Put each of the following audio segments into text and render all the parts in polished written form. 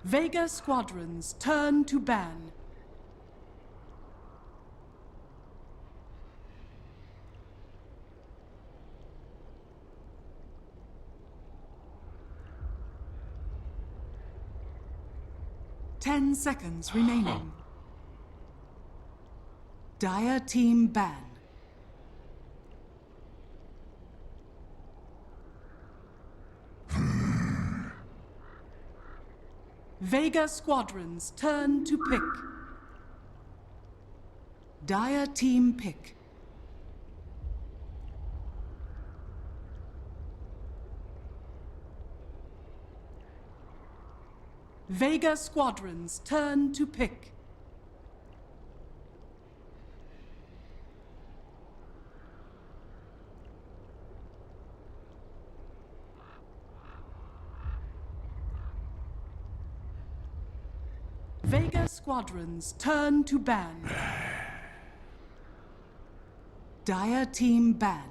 Vega squadrons turn to ban. Ten seconds remaining. Dire team ban. Vega squadrons turn to pick. Dire team pick. Vega squadrons turn to pick. Vega squadrons turn to ban. Dire team ban.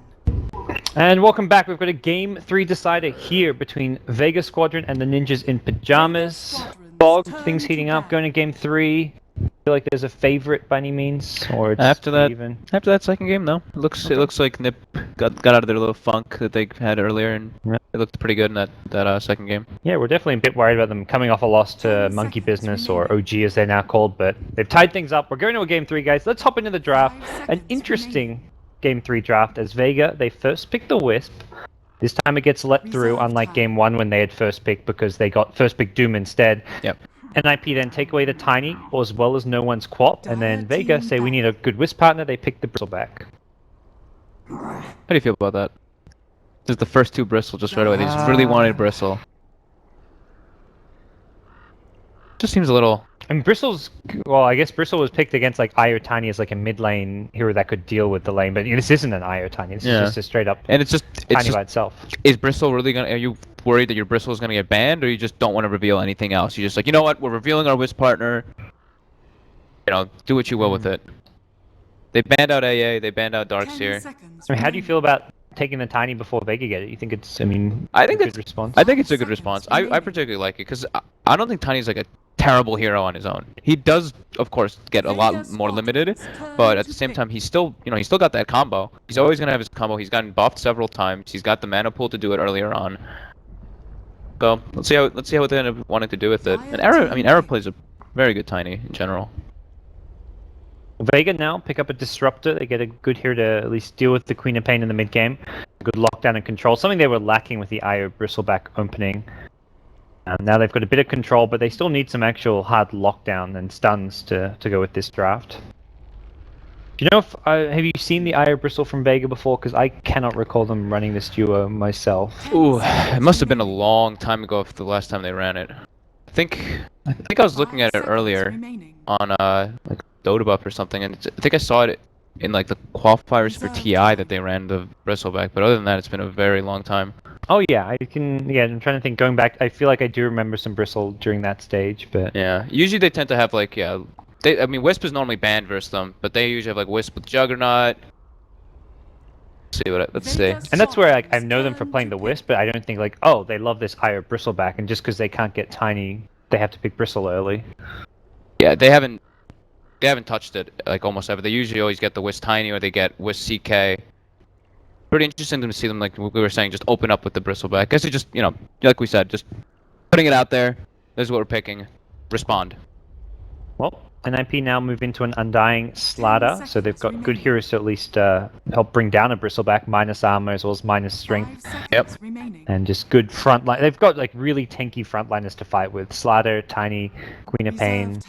And welcome back. We've got a Game 3 decider here between Vega Squadron and the Ninjas in Pyjamas. Bog, things heating up, going to Game 3. Feel like there's a favorite by any means, or it's after that even? After that second game, though, it looks like NiP got out of their little funk that they had earlier, and it looked pretty good in that second game. Yeah, we're definitely a bit worried about them coming off a loss to Monkey Business, or OG as they're now called, but they've tied things up. We're going to a Game 3, guys. Let's hop into the draft. An interesting Game 3 draft as Vega, they first picked the Wisp. This time it gets let through, unlike Game 1 when they had first pick because they got first pick Doom instead. Yep. NiP then take away the Tiny, as well as no one's Quap, and then Vega say we need a good Wisp partner, they pick the Bristleback. How do you feel about that? Just the first two Bristle just right away, they just really wanted Bristle. Just seems a little... I mean, Bristle's... Well, I guess Bristle was picked against, like, Io Tiny as, like, a mid-lane hero that could deal with the lane, but this isn't an Io Tiny, this is just a straight-up and it's Tiny by itself. Is Bristle really gonna... Are you worried that your Bristle is gonna get banned, or you just don't want to reveal anything else? You're just like, you know what, we're revealing our Wisp partner. You know, do what you will with it. They banned out AA, they banned out Darkseer. I mean, how do you feel about taking the Tiny before Vega get it? You think it's, I mean, I think a good response? I think it's a good response. I particularly like it, because I don't think Tiny's like a terrible hero on his own. He does, of course, get a lot more limited, but at the same time, he's still, you know, he's still got that combo. He's always gonna have his combo. He's gotten buffed several times. He's got the mana pool to do it earlier on. So let's see how they end up wanting to do with it. And Era plays a very good Tiny in general. Vega now pick up a Disruptor. They get a good hero to at least deal with the Queen of Pain in the mid game. Good lockdown and control. Something they were lacking with the Io Bristleback opening. Now they've got a bit of control, but they still need some actual hard lockdown and stuns to go with this draft. Do you know if have you seen the Io Bristle from Vega before? Because I cannot recall them running this duo myself. Ooh, it must have been a long time ago the last time they ran it. I think I was looking at it earlier on like DotA buff or something, and I think I saw it in like the qualifiers for TI that they ran the Bristleback. But other than that, it's been a very long time. Oh yeah, I'm trying to think. Going back, I feel like I do remember some Bristle during that stage, but yeah, usually they tend to have like I mean, Wisp is normally banned versus them, but they usually have like Wisp with Juggernaut. Let's see. And that's where like I know them for playing the Wisp, but I don't think like, oh, they love this Io Bristleback, and just because they can't get Tiny, they have to pick Bristle early. Yeah, they haven't touched it like almost ever. They usually always get the Wisp Tiny or they get Wisp CK. Pretty interesting to see them, like we were saying, just open up with the Bristleback. I guess it just, you know, like we said, just putting it out there. This is what we're picking. Respond. Well, NiP now move into an Undying Slider, so they've got good heroes to at least help bring down a Bristleback, minus armor as well as minus strength. Yep. And just good frontline. They've got like really tanky frontliners to fight with. Slider, Tiny, Queen of Pain.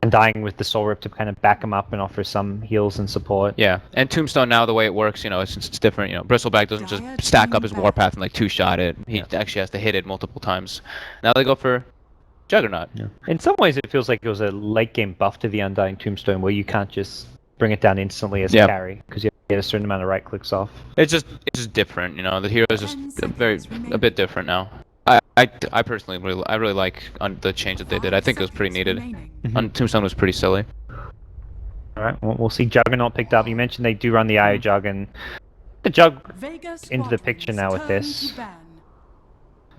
Undying with the Soul Rip to kind of back him up and offer some heals and support. Yeah, and Tombstone now, the way it works, you know, it's different. You know, Bristleback doesn't just stack up his Warpath and like two-shot it. He actually has to hit it multiple times. Now they go for Juggernaut. Yeah. In some ways, it feels like it was a late game buff to the Undying Tombstone, where you can't just bring it down instantly as a carry because you have to get a certain amount of right clicks off. It's just different. You know, the hero is just a bit different now. I personally really like the change that they did. I think it was pretty needed. Tombstone was pretty silly. Alright, well, we'll see Juggernaut picked up. You mentioned they do run the Io Jug, and the Jug into the picture now with this.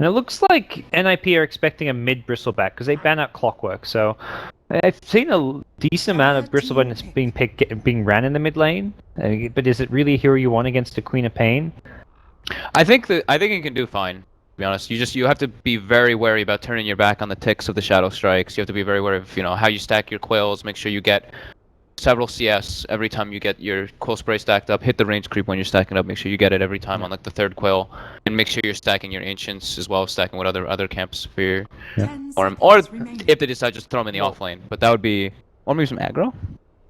And it looks like NiP are expecting a mid bristleback because they ban out clockwork. So I've seen a decent amount of bristleback being ran in the mid lane. But is it really a hero you want against the Queen of Pain? I think it can do fine. To be honest, you have to be very wary about turning your back on the ticks of the shadow strikes. You have to be very wary of how you stack your quills. Make sure you get several CS every time you get your quill spray stacked up. Hit the range creep when you're stacking up. Make sure you get it every time on like the third quill, and make sure you're stacking your ancients as well as stacking with other camps for your or if they decide just throw them in the off lane. But that would be maybe some aggro.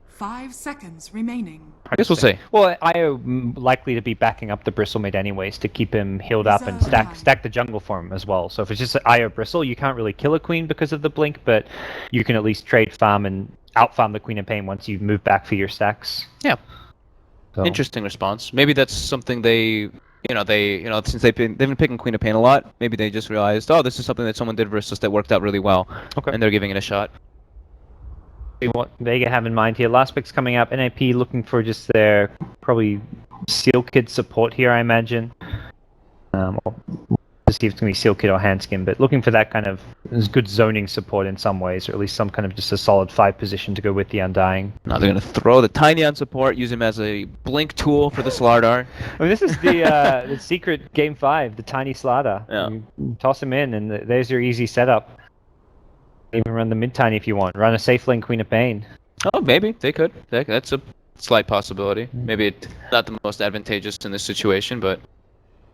5 seconds remaining. I guess we'll see. Well, IO likely to be backing up the bristle mid anyways to keep him healed up and stack the jungle for him as well. So if it's just an IO bristle, you can't really kill a queen because of the blink, but you can at least trade farm and out-farm the Queen of Pain once you move back for your stacks. Yeah. So. Interesting response. Maybe that's something they since they've been picking Queen of Pain a lot, maybe they just realized, oh, this is something that someone did versus that worked out really well. Okay. And they're giving it a shot. See what Vega have in mind here. Last pick's coming up. NiP looking for just their probably Seal Kid support here, I imagine. To see if it's going to be Seal Kid or Handskin, but looking for that kind of good zoning support in some ways, or at least some kind of just a solid 5 position to go with the Undying. Now they're going to throw the Tiny on support, use him as a blink tool for the Slardar. I mean, this is the secret game 5, the Tiny Slardar. Yeah. You toss him in, and there's your easy setup. Even run the mid Tiny if you want. Run a safe lane Queen of Pain. Oh, maybe they could. That's a slight possibility. Maybe it's not the most advantageous in this situation, but.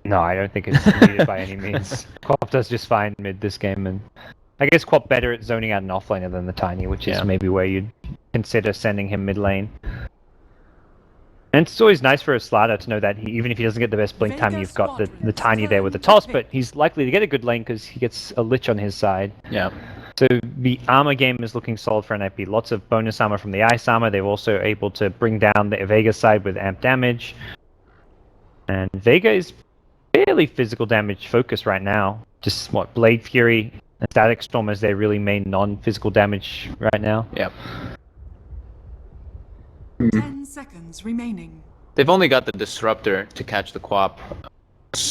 No, I don't think it's needed by any means. Quap does just fine mid this game, and I guess Quap better at zoning out an offlaner than the Tiny, which is maybe where you'd consider sending him mid lane. And it's always nice for a Slardar to know that even if he doesn't get the best blink time, you've got the Tiny there with the toss, but he's likely to get a good lane because he gets a Lich on his side. Yeah. So the armor game is looking solid for NiP. Lots of bonus armor from the ice armor. They're also able to bring down the Vega side with amp damage. And Vega is fairly physical damage focused right now. Just Blade Fury and Static Storm as their really main non-physical damage right now. Yep. 10 seconds remaining. They've only got the Disruptor to catch the Quap.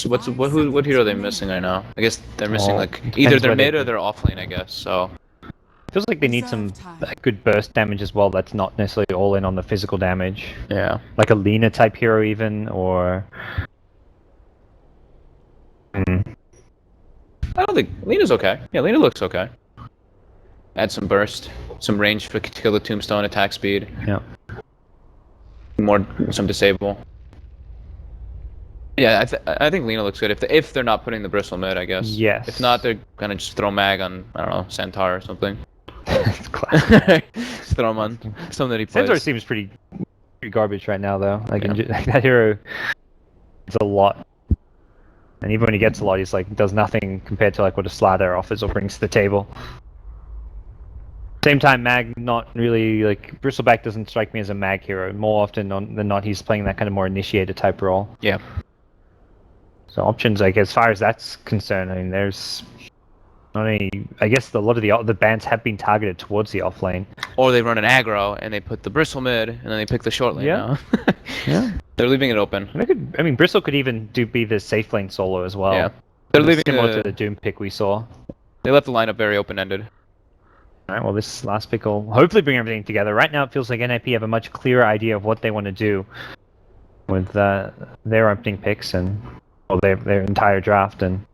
What hero are they missing right now? I guess they're missing either their mid or their off lane, I guess. So feels like they need some good burst damage as well. That's not necessarily all in on the physical damage. Yeah. Like a Lina type hero even, or. I don't think Lina's okay. Yeah, Lina looks okay. Add some burst, some range for kill the tombstone, attack speed. Yeah. Some disable. Yeah, I think Lina looks good if they're not putting the bristle mid, I guess. Yes. If not, they're gonna just throw mag on, I don't know, Centaur or something. It's classic. Just throw him on something that he plays. Centaur seems pretty garbage right now, though. Like that hero, it's a lot. And even when he gets a lot, he's does nothing compared to what a Slardar offers or brings to the table. Same time, mag not really Bristleback doesn't strike me as a mag hero. More often than not, he's playing that kind of more initiator type role. Yeah. So options, as far as that's concerned, I mean, there's not any. I guess a lot of the bans have been targeted towards the off lane. Or they run an aggro and they put the bristle mid and then they pick the short lane. Yeah. Now. Yeah. They're leaving it open. Bristle could even be the safe lane solo as well. Yeah. They're leaving similar to the Doom pick we saw. They left the lineup very open-ended. Alright, well this last pick will hopefully bring everything together. Right now it feels like NiP have a much clearer idea of what they want to do with their opening picks and their entire draft, and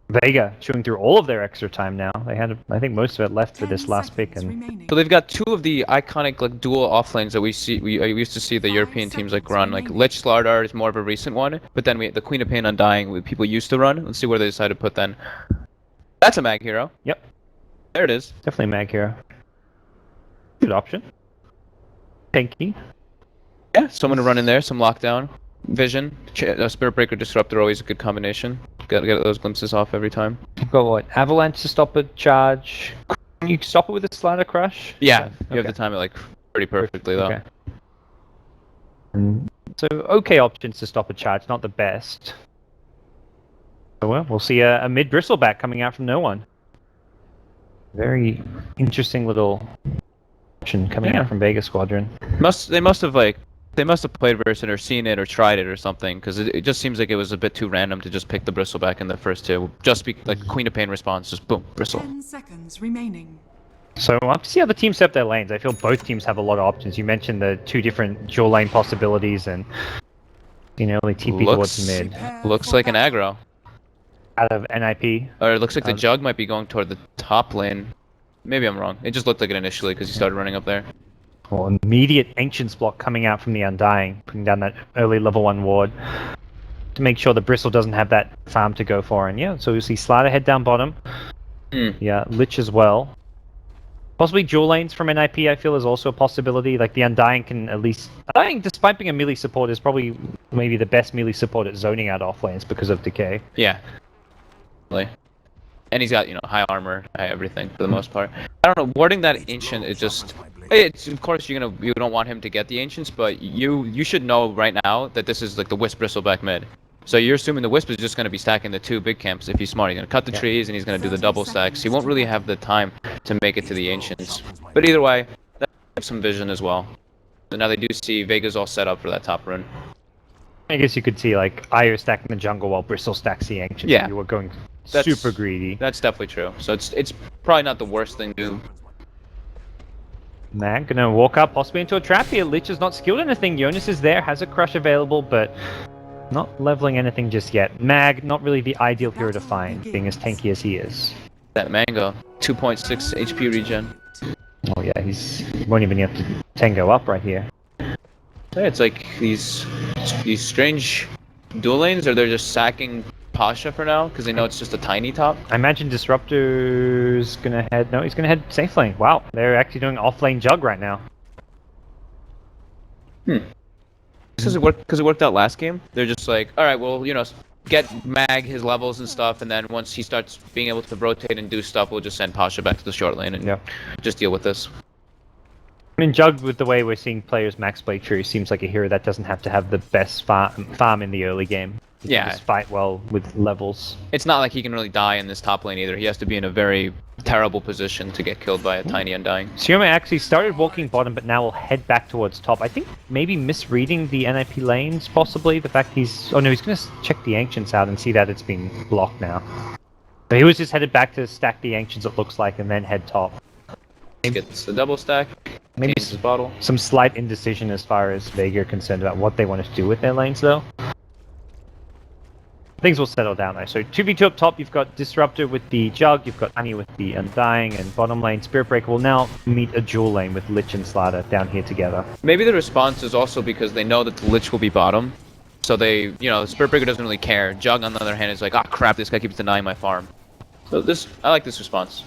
Vega chewing through all of their extra time now. They had, I think, most of it left for this last pick, and so they've got two of the iconic dual off lanes that we used to see the European teams run. Lich Slardar is more of a recent one, but then the Queen of Pain Undying people used to run. Let's see where they decide to put then. That's a mag hero. Yep. There it is. Definitely a mag hero. Good option. Tanky. Yeah, someone to run in there, some lockdown. Vision, Spirit Breaker, Disruptor, always a good combination. Gotta get those glimpses off every time. You've got what? Avalanche to stop a charge. Can you stop it with a Slider Crush? Yeah, you have to time it pretty perfectly though. Okay. So okay options to stop a charge, not the best. So well, we'll see a mid Bristleback coming out from no one. Very interesting little option coming out from Vega Squadron. They must have They must have played versus it or seen it or tried it or something, because it just seems like it was a bit too random to just pick the bristleback in the first two. Just be like Queen of Pain response, just boom, bristle. 10 seconds remaining. So we'll have to see how the teams set up their lanes. I feel both teams have a lot of options. You mentioned the two different dual lane possibilities, and you know, only TP towards mid. Looks like an aggro. Out of NiP. Or it looks like the Jug might be going toward the top lane. Maybe I'm wrong. It just looked like it initially because he started running up there. Well, immediate Ancients block coming out from the Undying, putting down that early level 1 ward to make sure the Bristle doesn't have that farm to go for. And yeah, so you'll see Slider head down bottom. Yeah, Lich as well. Possibly dual lanes from NiP, I feel, is also a possibility. Like, the Undying can at least... Undying, despite being a melee support, is probably maybe the best melee support at zoning out off lanes because of Decay. Yeah. And he's got, you know, high armor, high everything, for the most part. I don't know, warding that Ancient is just... It's, of course, you don't want him to get the Ancients, but you should know right now that this is, like, the Wisp Bristleback mid. So you're assuming the Wisp is just going to be stacking the two big camps if he's smart. He's going to cut the trees and he's going to do the double stacks. He won't really have the time to make it to the Ancients. But either way, that's some vision as well. So now they do see Vega's all set up for that top run. I guess you could see, like, Io stacking the jungle while Bristle stacks the Ancients. Yeah. You were going super greedy. That's definitely true. So it's probably not the worst thing to do. Mag gonna walk up possibly into a trap here. Lich is not skilled anything. Jonas is there, has a crush available, but not leveling anything just yet. Mag, not really the ideal hero to find, being as tanky as he is. That Mango, 2.6 HP regen. Oh yeah, he won't even have to tango up right here. Yeah, it's like these strange dual lanes, or they're just sacking Pasha for now because they know it's just a tiny top. I imagine Disruptor's gonna head... No, he's gonna head safe lane. Wow, they're actually doing off-lane Jug right now. Because it worked out last game. They're just like, all right, well, you know, get Mag his levels and stuff, and then once he starts being able to rotate and do stuff, we'll just send Pasha back to the short lane and just deal with this. I mean, Jug, with the way we're seeing players max play True, seems like a hero that doesn't have to have the best farm in the early game. He can just fight well with levels. It's not like he can really die in this top lane either. He has to be in a very terrible position to get killed by a tiny Undying. Sioma actually started walking bottom, but now will head back towards top. I think maybe misreading the NiP lanes, possibly. The fact he's... Oh no, he's going to check the Ancients out and see that it's been blocked now. But he was just headed back to stack the Ancients, it looks like, and then head top. Gets the double stack. Maybe his bottle. Some slight indecision as far as Vega are concerned about what they want to do with their lanes, though. Things will settle down though. So 2v2 up top, you've got Disruptor with the Jug, you've got Annie with the Undying, and bottom lane Spirit Breaker will now meet a dual lane with Lich and Slider down here together. Maybe the response is also because they know that the Lich will be bottom. So they, you know, Spirit Breaker doesn't really care. Jug, on the other hand, is like, ah, crap, this guy keeps denying my farm. So I like this response.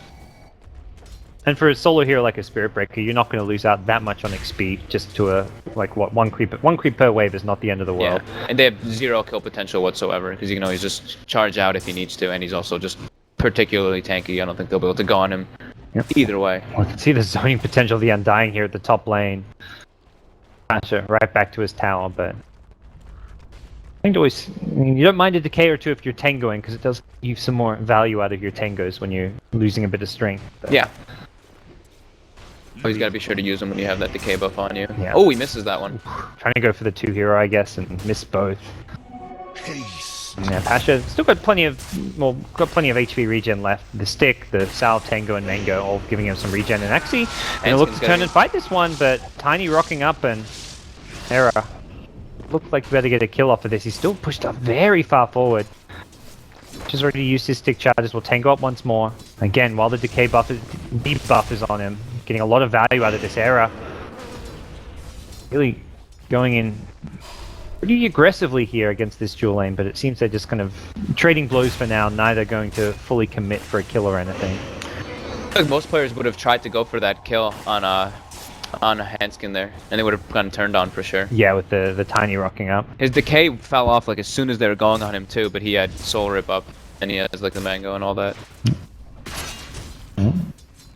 And for a solo hero like a Spirit Breaker, you're not going to lose out that much on XP just to a, like, what, one creep per wave is not the end of the world. Yeah, and they have 0 kill potential whatsoever, because you can always just charge out if he needs to, and he's also just particularly tanky. I don't think they'll be able to go on him either way. Well, I can see the zoning potential of the Undying here at the top lane. Gotcha, right back to his tower, but... I think always, I mean, you don't mind a decay or two if you're tangoing, because it does give some more value out of your tangos when you're losing a bit of strength. But... Yeah. Always gotta be sure to use them when you have that decay buff on you. Yeah. Oh, he misses that one. Trying to go for the 2 hero, I guess, and miss both. Yeah, Pasha still got plenty of HP regen left. The stick, the Salve, Tango, and Mango all giving him some regen, and actually gonna look to turn and fight this one, but Tiny rocking up and error. Looked like he better get a kill off of this. He's still pushed up very far forward. Just already used his stick charges. Will Tango up once more. Again, while the decay buff is, deep buff is on him. Getting a lot of value out of this era. Really going in pretty aggressively here against this dual lane, but it seems they're just kind of trading blows for now, neither going to fully commit for a kill or anything. I think most players would have tried to go for that kill on a Handskin there, and they would have gotten turned on for sure. Yeah, with the Tiny rocking up. His decay fell off like as soon as they were going on him too, but he had soul rip up, and he has like the Mango and all that.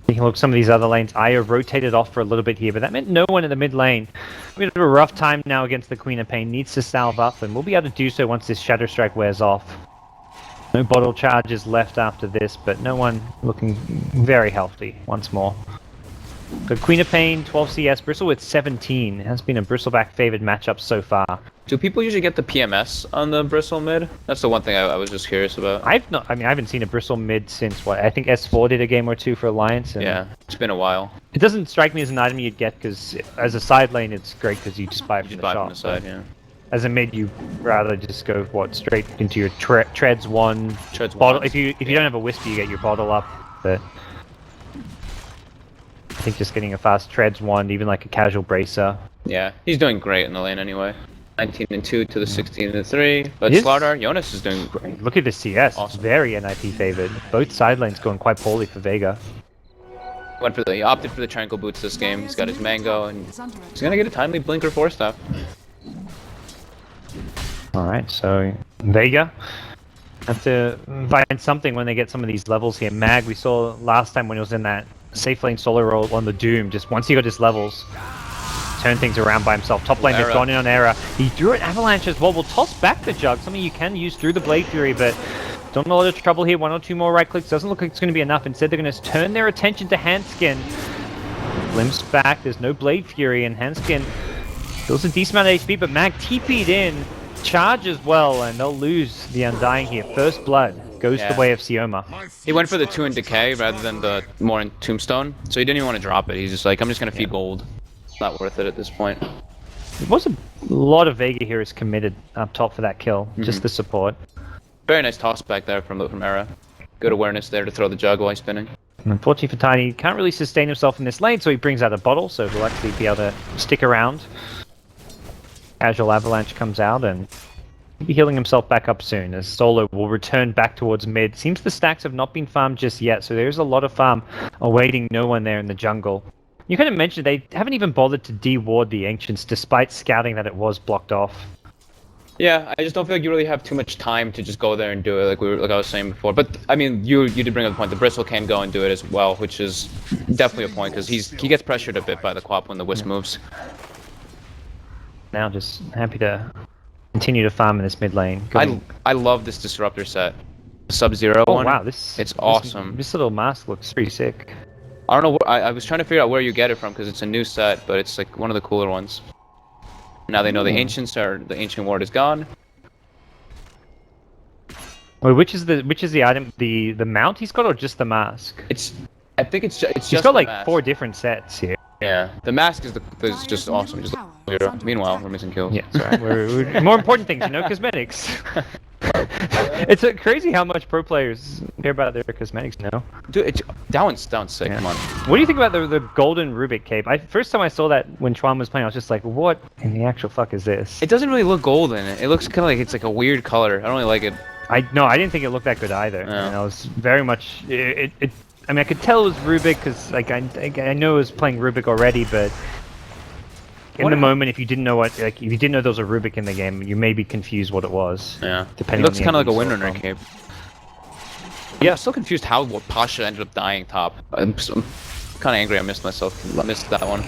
You can look some of these other lanes. Io rotated off for a little bit here, but that meant no one in the mid lane. We have a rough time now against the Queen of Pain. Needs to salve up, and we'll be able to do so once this Shadow Strike wears off. No bottle charges left after this, but no one looking very healthy once more. But Queen of Pain, 12 CS, Bristle with 17. It has been a Bristleback favored matchup so far. Do people usually get the PMS on the Bristle mid? That's the one thing I was just curious about. I haven't seen a Bristle mid since what? I think S4 did a game or two for Alliance. And yeah, it's been a while. It doesn't strike me as an item you'd get because as a side lane, it's great because you just buy it from the shop. From the side, yeah. As a mid, you rather just go straight into your treads one. Bottle. If you don't have a Whisper, you get your bottle up. But I think just getting a fast treads one, even like a casual bracer. Yeah, he's doing great in the lane anyway. 19-2 to the 16-3. But Slardar, Jonas is doing great. Look at the CS. Awesome. Very NiP favored. Both side lanes going quite poorly for Vega. He opted for the triangle boots this game. He's got his mango and he's gonna get a timely blinker 4-staff. Alright, so Vega have to find something when they get some of these levels here. Mag, we saw last time when he was in that safe lane solo role on the Doom, just once he got his levels, turn things around by himself. Top lane, they've gone in on Era. He threw an avalanche as well. Will toss back the Jug, something you can use through the Blade Fury, but don't have a lot of trouble here. 1 or 2 more right clicks. Doesn't look like it's going to be enough. Instead, they're going to turn their attention to Handskin. Glimpse back. There's no Blade Fury, and Handskin deals a decent amount of HP, but Mag TP'd in. Charge as well, and they'll lose the Undying here. First Blood goes the way of Sioma. He went for the 2 in Decay rather than the more in Tombstone, so he didn't even want to drop it. He's just like, I'm just going to feed gold. Not worth it at this point. It was a lot of Vega heroes committed up top for that kill, just the support. Very nice toss back there from Era. Good awareness there to throw the Jug while he's spinning. And unfortunately for Tiny, he can't really sustain himself in this lane, so he brings out a bottle, so he'll actually be able to stick around. Casual Avalanche comes out, and he'll be healing himself back up soon, as Solo will return back towards mid. Seems the stacks have not been farmed just yet, so there's a lot of farm awaiting no one there in the jungle. You kind of mentioned they haven't even bothered to de-ward the Ancients, despite scouting that it was blocked off. Yeah, I just don't feel like you really have too much time to just go there and do it, like I was saying before. But I mean, you did bring up the point. The Bristle can go and do it as well, which is definitely a point because he gets pressured a bit by the Quap when the Wisp moves. Now just happy to continue to farm in this mid lane. I love this Disruptor set. Sub-Zero one. Oh wow, it's awesome. This little mask looks pretty sick. I don't know. I was trying to figure out where you get it from because it's a new set, but it's like one of the cooler ones. Now they know the Ancient Ward is gone. Wait, which is the item? The mount he's got, or just the mask? I think it's just. He's got like 4 different sets here. Yeah, the mask is just awesome. Just zero. Meanwhile, we're missing kills. Yeah, that's right. we're more important things, you know, cosmetics. It's crazy how much pro players care about their cosmetics now. Dude, that one's sick. Yeah. Come on. What do you think about the golden Rubik cape? First time I saw that when Chuan was playing, I was just like, what in the actual fuck is this? It doesn't really look golden. It looks kind of like it's like a weird color. I don't really like it. I didn't think it looked that good either. No. And I was very much I mean, I could tell it was Rubik because like I know it was playing Rubik already, but in the moment, if you didn't know if you didn't know there was a Rubik in the game, you may be confused what it was. Yeah, depending. It looks kind of like a Windrunner cape. Yeah, I'm still confused how Pasha ended up dying top. I'm kind of angry. I missed that one.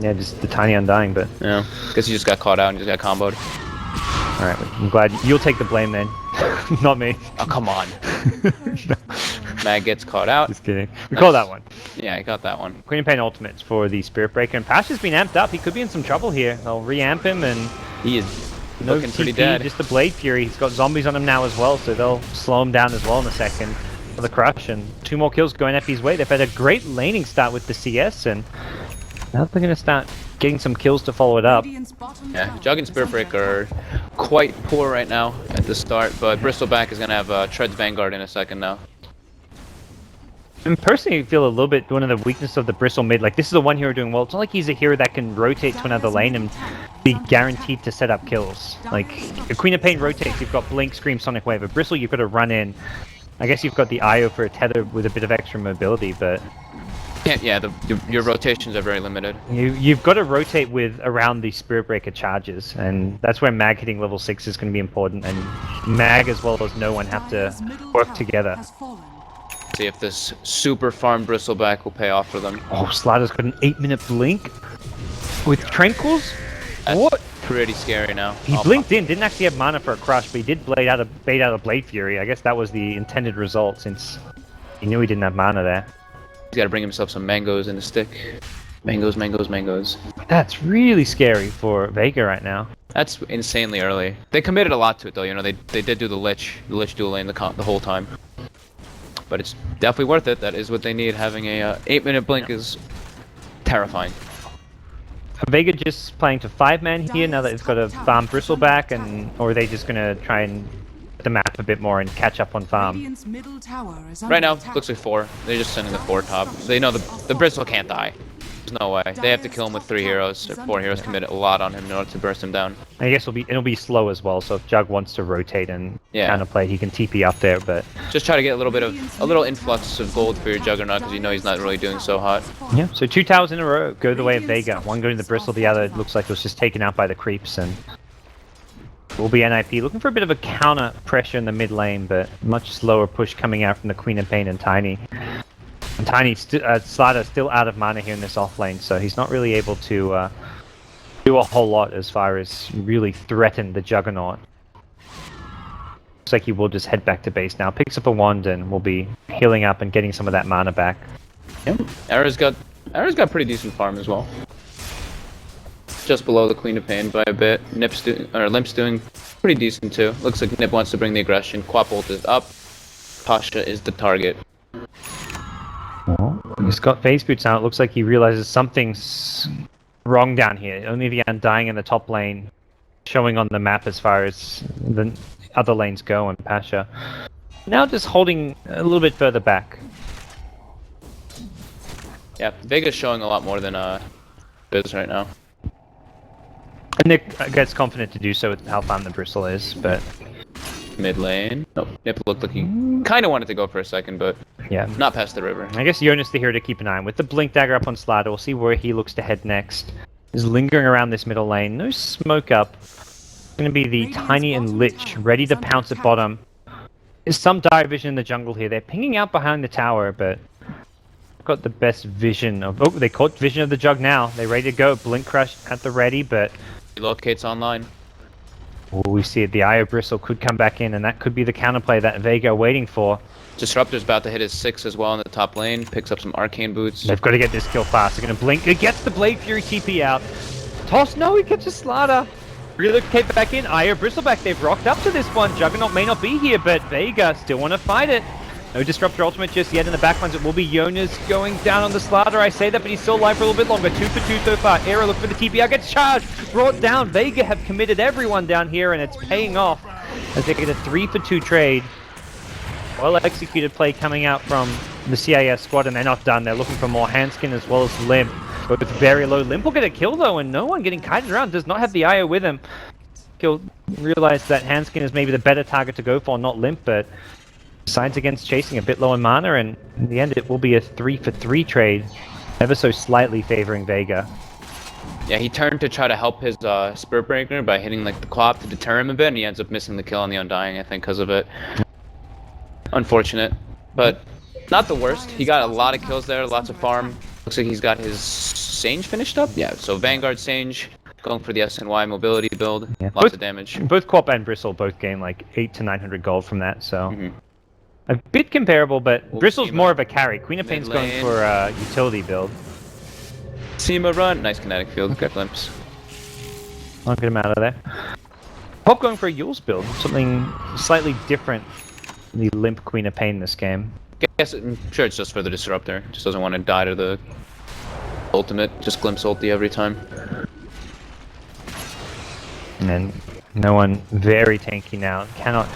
Yeah, just the tiny Undying, but yeah, guess he just got caught out and just got comboed. All right, I'm glad you'll take the blame then, not me. Oh come on. Mag gets caught out. Just kidding. We call that one. Yeah, I got that one. Queen of Pain ultimates for the Spirit Breaker, and Pasha's been amped up. He could be in some trouble here. They'll re-amp him, and he is looking pretty dead. Just the Blade Fury. He's got zombies on him now as well, so they'll slow him down as well in a second for the crush. And 2 more kills going FP's way. They've had a great laning start with the CS, and now they're going to start getting some kills to follow it up. Yeah, Jug and Spirit Breaker are quite poor right now at the start, but Bristleback is going to have Tread's Vanguard in a second now. And personally, I feel a little bit one of the weaknesses of the Bristle mid. Like, this is the one hero doing well. It's not like he's a hero that can rotate to another lane and be guaranteed to set up kills. Like, if Queen of Pain rotates, you've got Blink, Scream, Sonic Wave. At Bristle, you've got to run in. I guess you've got the IO for a tether with a bit of extra mobility, but yeah, your rotations are very limited. You've got to rotate with around the Spirit Breaker charges, and that's where Mag hitting level 6 is going to be important. And Mag as well as no one have to work together. See if this super farm Bristleback will pay off for them. Oh, Slider's got an 8-minute blink with Tranquils? What? Pretty scary now. He blinked in, didn't actually have mana for a crush, but he did bait out a Blade Fury. I guess that was the intended result since he knew he didn't have mana there. He's got to bring himself some mangoes in the stick. Mangoes, mangoes, mangoes. That's really scary for Vega right now. That's insanely early. They committed a lot to it though. You know, they did do the lich dual lane the whole time. But it's definitely worth it. That is what they need. Having a 8-minute blink is terrifying. Vega just playing to 5-man here now that it's got a farm bristleback, or are they just gonna try and the map a bit more and catch up on farm? Radiant's middle tower is under Right now, attack. looks like 4. They're just sending the 4 top. They know the bristle can't die. There's no way. They have to kill him with 3 heroes. Or 4 heroes committed a lot on him in order to burst him down. I guess it'll be slow as well. So if Jug wants to rotate and counterplay, he can TP up there. But just try to get a little influx of gold for your Juggernaut because you know he's not really doing so hot. yeah, so 2 towers in a row go the way of Vega. One going to the bristle, the other looks like it was just taken out by the creeps, and will be NiP looking for a bit of a counter pressure in the mid lane, but much slower push coming out from the Queen of Pain and Tiny. And Tiny Slider still out of mana here in this off lane, so he's not really able to do a whole lot as far as really threaten the Juggernaut. Looks like he will just head back to base now. Picks up a wand and will be healing up and getting some of that mana back. Yep. Ara's got pretty decent farm as well. Just below the Queen of Pain by a bit. Limp's doing pretty decent too. Looks like NiP wants to bring the aggression. Quap ult is up. Pasha is the target. Well, he's got phase boots now. It looks like he realizes something's wrong down here. Only the Undying in the top lane showing on the map as far as the other lanes go, and Pasha now just holding a little bit further back. Yeah, Vega's showing a lot more than Biz right now. And Nick gets confident to do so with how fun the bristle is, but Mid lane. Oh, NiP looked like he kind of wanted to go for a second, but yeah, not past the river. I guess Jonas the hero to keep an eye on. With the blink dagger up on Slider, we'll see where he looks to head next. He's lingering around this middle lane. No smoke up. It's going to be the Tiny and Lich ready to pounce at bottom. There's some dire vision in the jungle here. They're pinging out behind the tower, but got the best vision of... Oh, they caught vision of the Jug now. They're ready to go. Blink Crush at the ready, but... Relocate's online. Oh, we see it. The Io Bristle could come back in, and that could be the counterplay that Vega are waiting for. Disruptor's about to hit his 6 as well in the top lane. Picks up some arcane boots. They've got to get this kill fast. They're going to blink. It gets the Blade Fury TP out. Toss, no, he gets a Slider. Relocate back in. Io Bristleback, they've rocked up to this one. Juggernaut may not be here, but Vega still want to fight it. No Disruptor ultimate just yet in the backlines. It will be Jonas going down on the Slider. I say that, but he's still alive for a little bit longer. 2 for 2 so far. Era look for the TPR, gets charged, brought down. Vega have committed everyone down here, and it's paying off as they get a 3 for 2 trade. Well executed play coming out from the CIS squad, and they're not done. They're looking for more Handskin as well as Limp. But it's very low. Limp will get a kill though, and no one getting kited around. Does not have the IO with him. He'll realize that Handskin is maybe the better target to go for, not Limp, but decides against chasing a bit low in mana, and in the end it will be a 3 for 3 trade, ever so slightly favoring Vega. Yeah, he turned to try to help his Spirit Breaker by hitting like the Quap to deter him a bit, and he ends up missing the kill on the Undying, I think, because of it. Unfortunate, but not the worst. He got a lot of kills there, lots of farm. Looks like he's got his Sage finished up. Yeah, so Vanguard Sage, going for the SNY mobility build, lots of damage. Both Quap and Bristle both gain like 800 to 900 gold from that, so... A bit comparable, but Bristle's more of a carry. Queen of Pain's going for a utility build. Seema run. Nice kinetic field. Got glimpse. I'll get him out of there. Pop going for a Yule's build. Something slightly different than the Limp Queen of Pain this game. I'm sure it's just for the Disruptor. Just doesn't want to die to the ultimate. Just glimpse ulti every time. And then no one very tanky now. Cannot...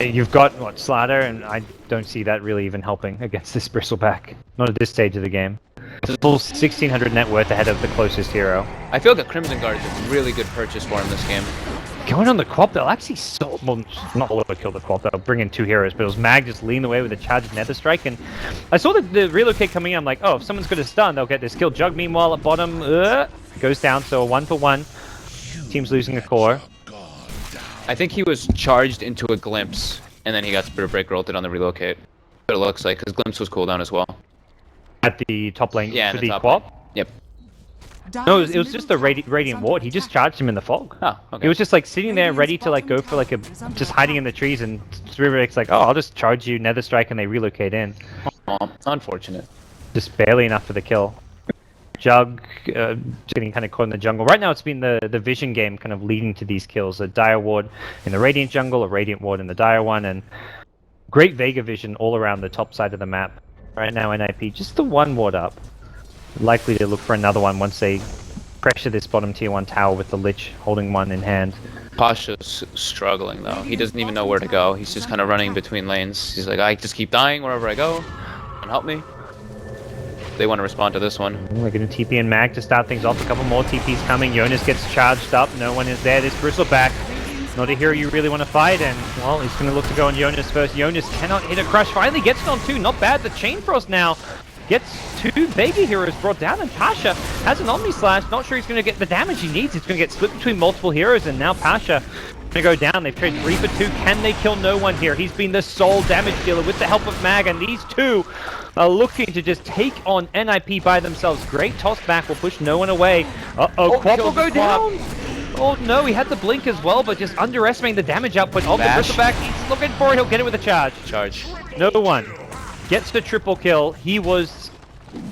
You've got, what, Slider, and I don't see that really even helping against this Bristleback. Not at this stage of the game. It's a full 1600 net worth ahead of the closest hero. I feel like a Crimson Guard is a really good purchase for him this game. Going on the Quap, they'll actually well, not all kill the Quap, they'll bring in 2 heroes, but it was Mag just leading the way with a charged Nether Strike, and I saw the relocate coming in, I'm like, oh, if someone's going to stun, they'll get this kill. Jug, meanwhile, at bottom, goes down, so a 1 for 1. Team's losing a core. I think he was charged into a Glimpse, and then he got Spirit Breaker ulted on the relocate. But it looks like, because Glimpse was cooldown as well. At the top lane yeah, for the Quap? Lane. Yep. No, it was just the Radiant Ward. He just charged him in the fog. Oh, okay. He was just like sitting there ready to like go for like a, just hiding in the trees, and Spirit Breaker's like, oh, I'll just charge you Nether Strike, and they relocate in. Oh, unfortunate. Just barely enough for the kill. Jug getting kind of caught in the jungle. Right now it's been the vision game kind of leading to these kills. A Dire Ward in the Radiant jungle, a Radiant Ward in the Dire one, and great Vega vision all around the top side of the map. Right now NiP just the one ward up. Likely to look for another one once they pressure this bottom tier 1 tower with the Lich holding one in hand. Pasha's struggling though. He doesn't even know where to go. He's just kind of running between lanes. He's like, I just keep dying wherever I go. Don't help me. They want to respond to this one. We're going to TP and Mag to start things off. A couple more TPs coming. Jonas gets charged up. No one is there. This Bristleback, not a hero you really want to fight. And, well, he's going to look to go on Jonas first. Jonas cannot hit a crush. Finally gets it on 2. Not bad. The Chain Frost now gets 2 Vega heroes brought down. And Pasha has an Omni Slash. Not sure he's going to get the damage he needs. It's going to get split between multiple heroes. And now Pasha going to go down. They've traded 3 for 2. Can they kill no one here? He's been the sole damage dealer with the help of Mag. And these two are looking to just take on NiP by themselves. Great toss back will push no one away. Quap will go down. Oh no, he had the blink as well, but just underestimating the damage output of the Bristleback. He's looking for it. He'll get it with a charge. No one gets the triple kill. He was...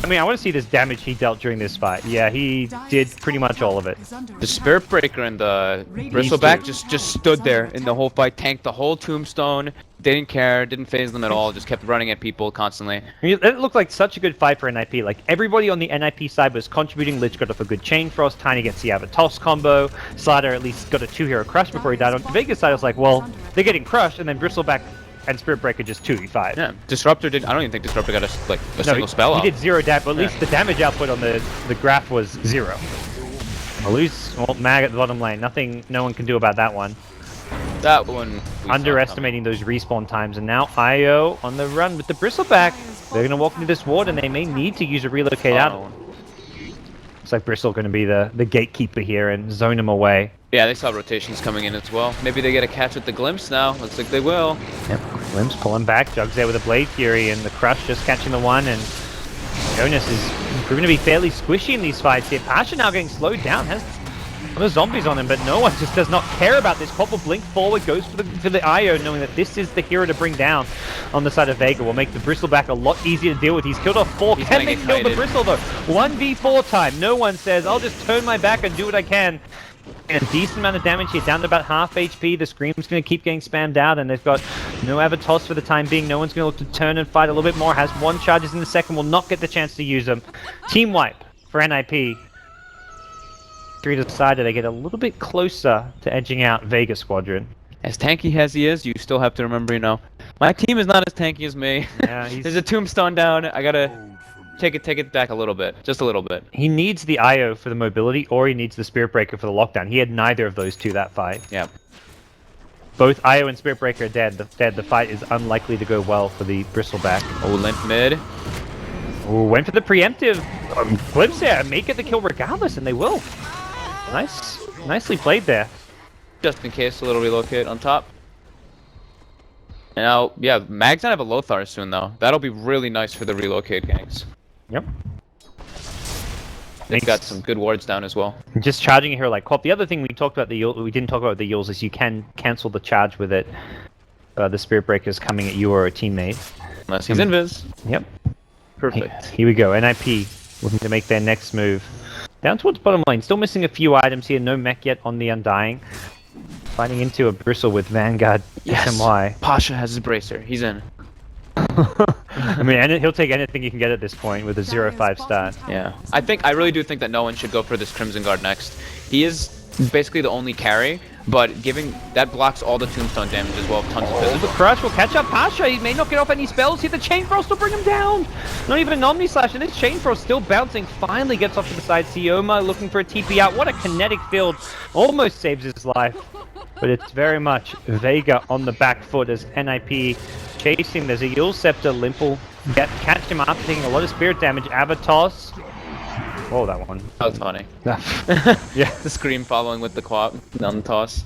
I mean, I want to see this damage he dealt during this fight. Yeah, he did pretty much all of it. The Spirit Breaker and the Bristleback just stood there in the whole fight, tanked the whole tombstone, didn't care, didn't phase them at all, just kept running at people constantly. I mean, it looked like such a good fight for NiP. Like, everybody on the NiP side was contributing. Lich got off a good Chain Frost, Tiny gets the Avatos combo, Slider at least got a 2-hero crush before he died. On Vega's side, I was like, well, they're getting crushed, and then Bristleback and Spirit Breaker just 2v5. Yeah, Disruptor did. I don't even think Disruptor got a single spell off. He did 0 damage, but at least the damage output on the graph was 0. I'll lose Mag at the bottom lane. Nothing, no one can do about that one. That one. Underestimating those respawn times, and now IO on the run with the Bristleback. They're going to walk into this ward, and they may need to use a relocate out. Looks like Bristle going to be the gatekeeper here and zone him away. Yeah, they saw rotations coming in as well. Maybe they get a catch with the Glimpse now. Looks like they will. Yep, Glimpse pulling back. Jug's there with a Blade Fury, and the Crush just catching the one, and Jonas is proving to be fairly squishy in these fights here. Pasha now getting slowed down, has the zombies on him, but no one just does not care about this. Pop will blink forward, goes for the IO, knowing that this is the hero to bring down on the side of Vega. Will make the Bristleback a lot easier to deal with. He's killed off 4. Can they kill the Bristle though? 1v4 time. No one says, I'll just turn my back and do what I can. And a decent amount of damage here, down to about half HP. The Scream's going to keep getting spammed out, and they've got no Avatos for the time being. No one's going to look to turn and fight a little bit more. Has 1 charges in the second, will not get the chance to use them. Team wipe for NiP. 3 decided they get a little bit closer to edging out Vega Squadron. As tanky as he is, you still have to remember, you know, my team is not as tanky as me. Yeah, there's a tombstone down. I gotta take it back a little bit, just a little bit. He needs the IO for the mobility, or he needs the Spirit Breaker for the lockdown. He had neither of those two that fight. Yeah. Both IO and Spirit Breaker are dead. The fight is unlikely to go well for the Bristleback. Oh, limp mid. Oh, went for the preemptive. Glimpse there, make it the kill regardless, and they will. Nicely played there. Just in case, a little relocate on top. And now, yeah, Mag's gonna have a Lothar soon though. That'll be really nice for the relocate gangs. Yep. They've got some good wards down as well. Just charging a hero like Quap. The other thing we talked about we didn't talk about the Yules is you can cancel the charge with it. The Spirit Breaker's coming at you or a teammate. Unless he's invis. Yep. Perfect. Here we go. NiP looking to make their next move. Down towards bottom lane. Still missing a few items here. No mech yet on the Undying. Fighting into a Bristle with Vanguard SMY. Pasha has his bracer. He's in. I mean, he'll take anything he can get at this point with a 0-5 start. Yeah. I really do think that no one should go for this Crimson Guard next. He is basically the only carry, but that blocks all the tombstone damage as well. Tons of physical. The Crush will catch up Pasha. He may not get off any spells here. The Chain Frost will bring him down. Not even an Omni Slash, and this Chain Frost still bouncing. Finally gets off to the side. Sioma looking for a TP out. What a kinetic field. Almost saves his life. But it's very much Vega on the back foot as NiP chasing. There's a Yule Scepter. Limp will catch him up, taking a lot of spirit damage. Avatos. Oh, that one. That was funny. Yeah. The Scream following with the Quap on the toss.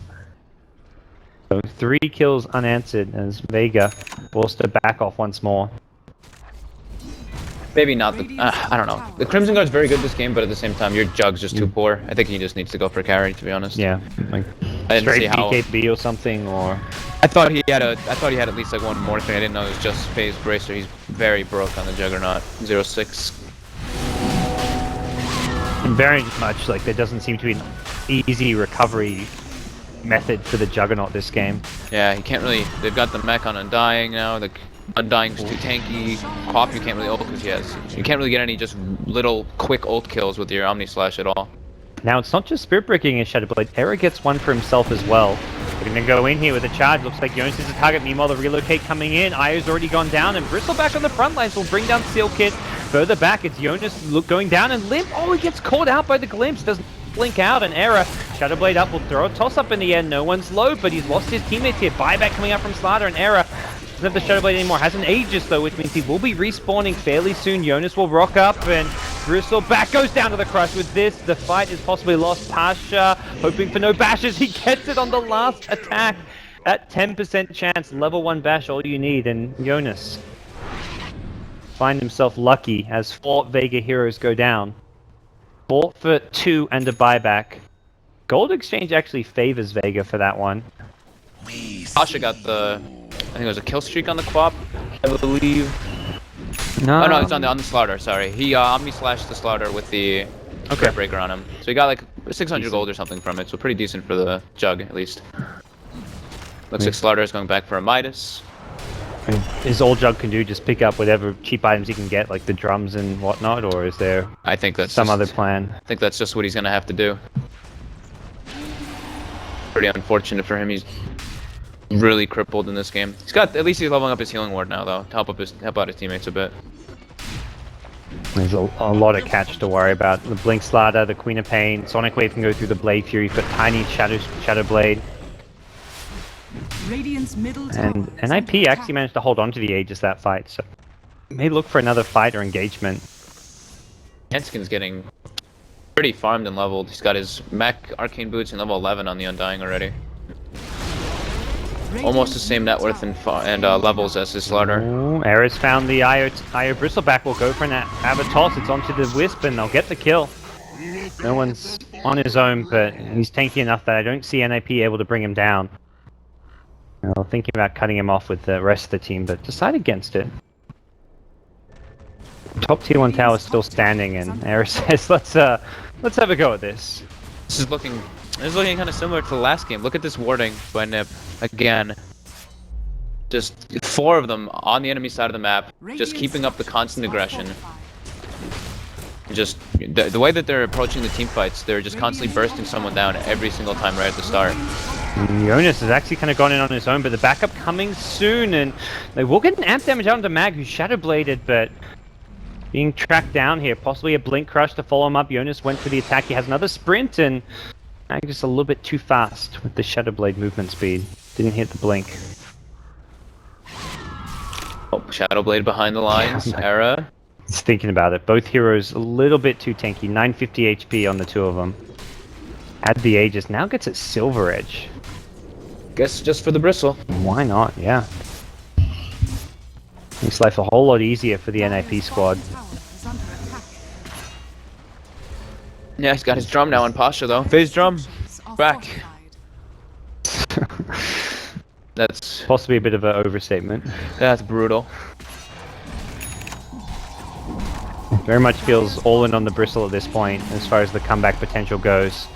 So 3 kills unanswered as Vega forced to back off once more. Maybe not the... I don't know. The Crimson Guard's very good this game, but at the same time, your Jug's just too poor. I think he just needs to go for carry, to be honest. Yeah. Like I didn't straight see how... BKB or something, or... I thought he had at least like one more thing. I didn't know it was just phase bracer. He's very broke on the Juggernaut. 0-6. Very much like there doesn't seem to be an easy recovery method for the Juggernaut this game. Yeah, he can't really. They've got the mech on Undying now. The Undying's too tanky. Quap you can't really ult because you can't really get any just little quick ult kills with your Omni Slash at all. Now it's not just Spirit Breaking and Shadow Blade. Era gets one for himself as well. We're gonna go in here with a charge. Looks like Jonas is the target. Meanwhile, the relocate coming in. Io's already gone down, and Bristleback on the front lines will bring down Seal Kit. Further back, it's Jonas going down, and Limp. Oh, he gets caught out by the glimpse. Doesn't blink out, and Era. Shadow Blade up will throw a toss up in the end. No one's low, but he's lost his teammates here. Buyback coming out from Slaughter, and Era doesn't have the Shadow Blade anymore. Hasn't Aegis though, which means he will be respawning fairly soon. Jonas will rock up, and Bristleback goes down to the crush with this. The fight is possibly lost. Pasha hoping for no bashes. He gets it on the last attack. That 10% chance, level 1 bash, all you need, and Jonas find himself lucky as 4 Vega heroes go down. 4 for 2 and a buyback. Gold Exchange actually favors Vega for that one. Pasha got the, I think it was a kill streak on the Quap, I believe. No. Oh no, it's on the Slaughter, sorry. He Omni Slashed the Slaughter with the Spirit Breaker on him. So he got like 600 gold or something from it, so pretty decent for the Jug, at least. Looks like Slaughter is going back for a Midas. And is all Jug can do just pick up whatever cheap items he can get, like the drums and whatnot, or is there I think that's some other plan? I think that's just what he's gonna have to do. Pretty unfortunate for him. He's really crippled in this game. At least he's leveling up his healing ward now, though, to help out his teammates a bit. There's a lot of catch to worry about. The Blink Slaughter, the Queen of Pain, Sonic Wave can go through the Blade Fury, but Tiny Shadow Blade. Radiant's middle And tower is NiP under actually attack. managed to hold on to the Aegis that fight, so may look for another fight or engagement. Henskin's getting pretty farmed and leveled. He's got his mech Arcane Boots and level 11 on the Undying already. Almost the same net worth and levels as his Slaughter. Ooh, Era's found the Io Bristleback. Will go for an Avatos. It's onto the Wisp, and they'll get the kill. No one's on his own, but he's tanky enough that I don't see NiP able to bring him down. Well, thinking about cutting him off with the rest of the team, but decide against it. Top tier 1 tower is still standing, and Era says, let's have a go at this. This is looking kind of similar to the last game. Look at this warding by NiP. Again, just 4 of them on the enemy side of the map, just keeping up the constant aggression. Just the way that they're approaching the team fights, they're just constantly bursting someone down every single time right at the start. Jonas has actually kind of gone in on his own, but the backup coming soon, and they will get an amp damage out onto Mag, who's Shadow Bladed, but being tracked down here. Possibly a Blink Crush to follow him up. Jonas went for the attack. He has another sprint, and Mag just a little bit too fast with the Shadow Blade movement speed. Didn't hit the blink. Oh, Shadow Blade behind the lines. Era. He's thinking about it. Both heroes a little bit too tanky. 950 HP on the 2 of them. Had the Aegis. Now gets it Silver Edge. Guess just for the bristle. Why not? Yeah. Makes life a whole lot easier for the NiP squad. Yeah, he's got his drum now on Pasha though. Phase drum. Back. That's Possibly a bit of an overstatement. That's brutal. Very much feels all in on the bristle at this point, as far as the comeback potential goes.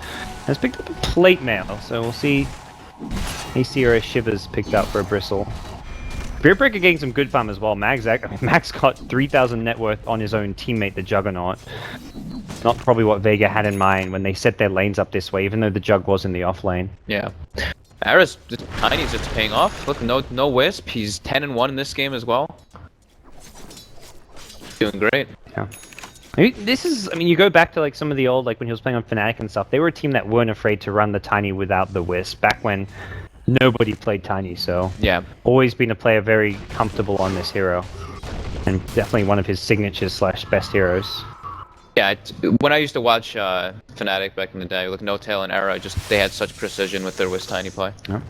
Has picked up a plate mail, so we'll see. AC or a Shivers picked up for a bristle. Spirit Breaker getting some good farm as well. Max got 3,000 net worth on his own teammate, the Juggernaut. Not probably what Vega had in mind when they set their lanes up this way, even though the Jug was in the off lane. Yeah. Ara's Tiny's just paying off. Look, no Wisp. He's 10-1 in this game as well. Doing great. Yeah. I mean, you go back to like some of the old, like when he was playing on Fnatic and stuff, they were a team that weren't afraid to run the Tiny without the Wisp, back when nobody played Tiny, so yeah. Always been a player very comfortable on this hero. And definitely one of his signatures / best heroes. Yeah, when I used to watch Fnatic back in the day, like No Tail and Era, they had such precision with their Wisp Tiny play. Yeah.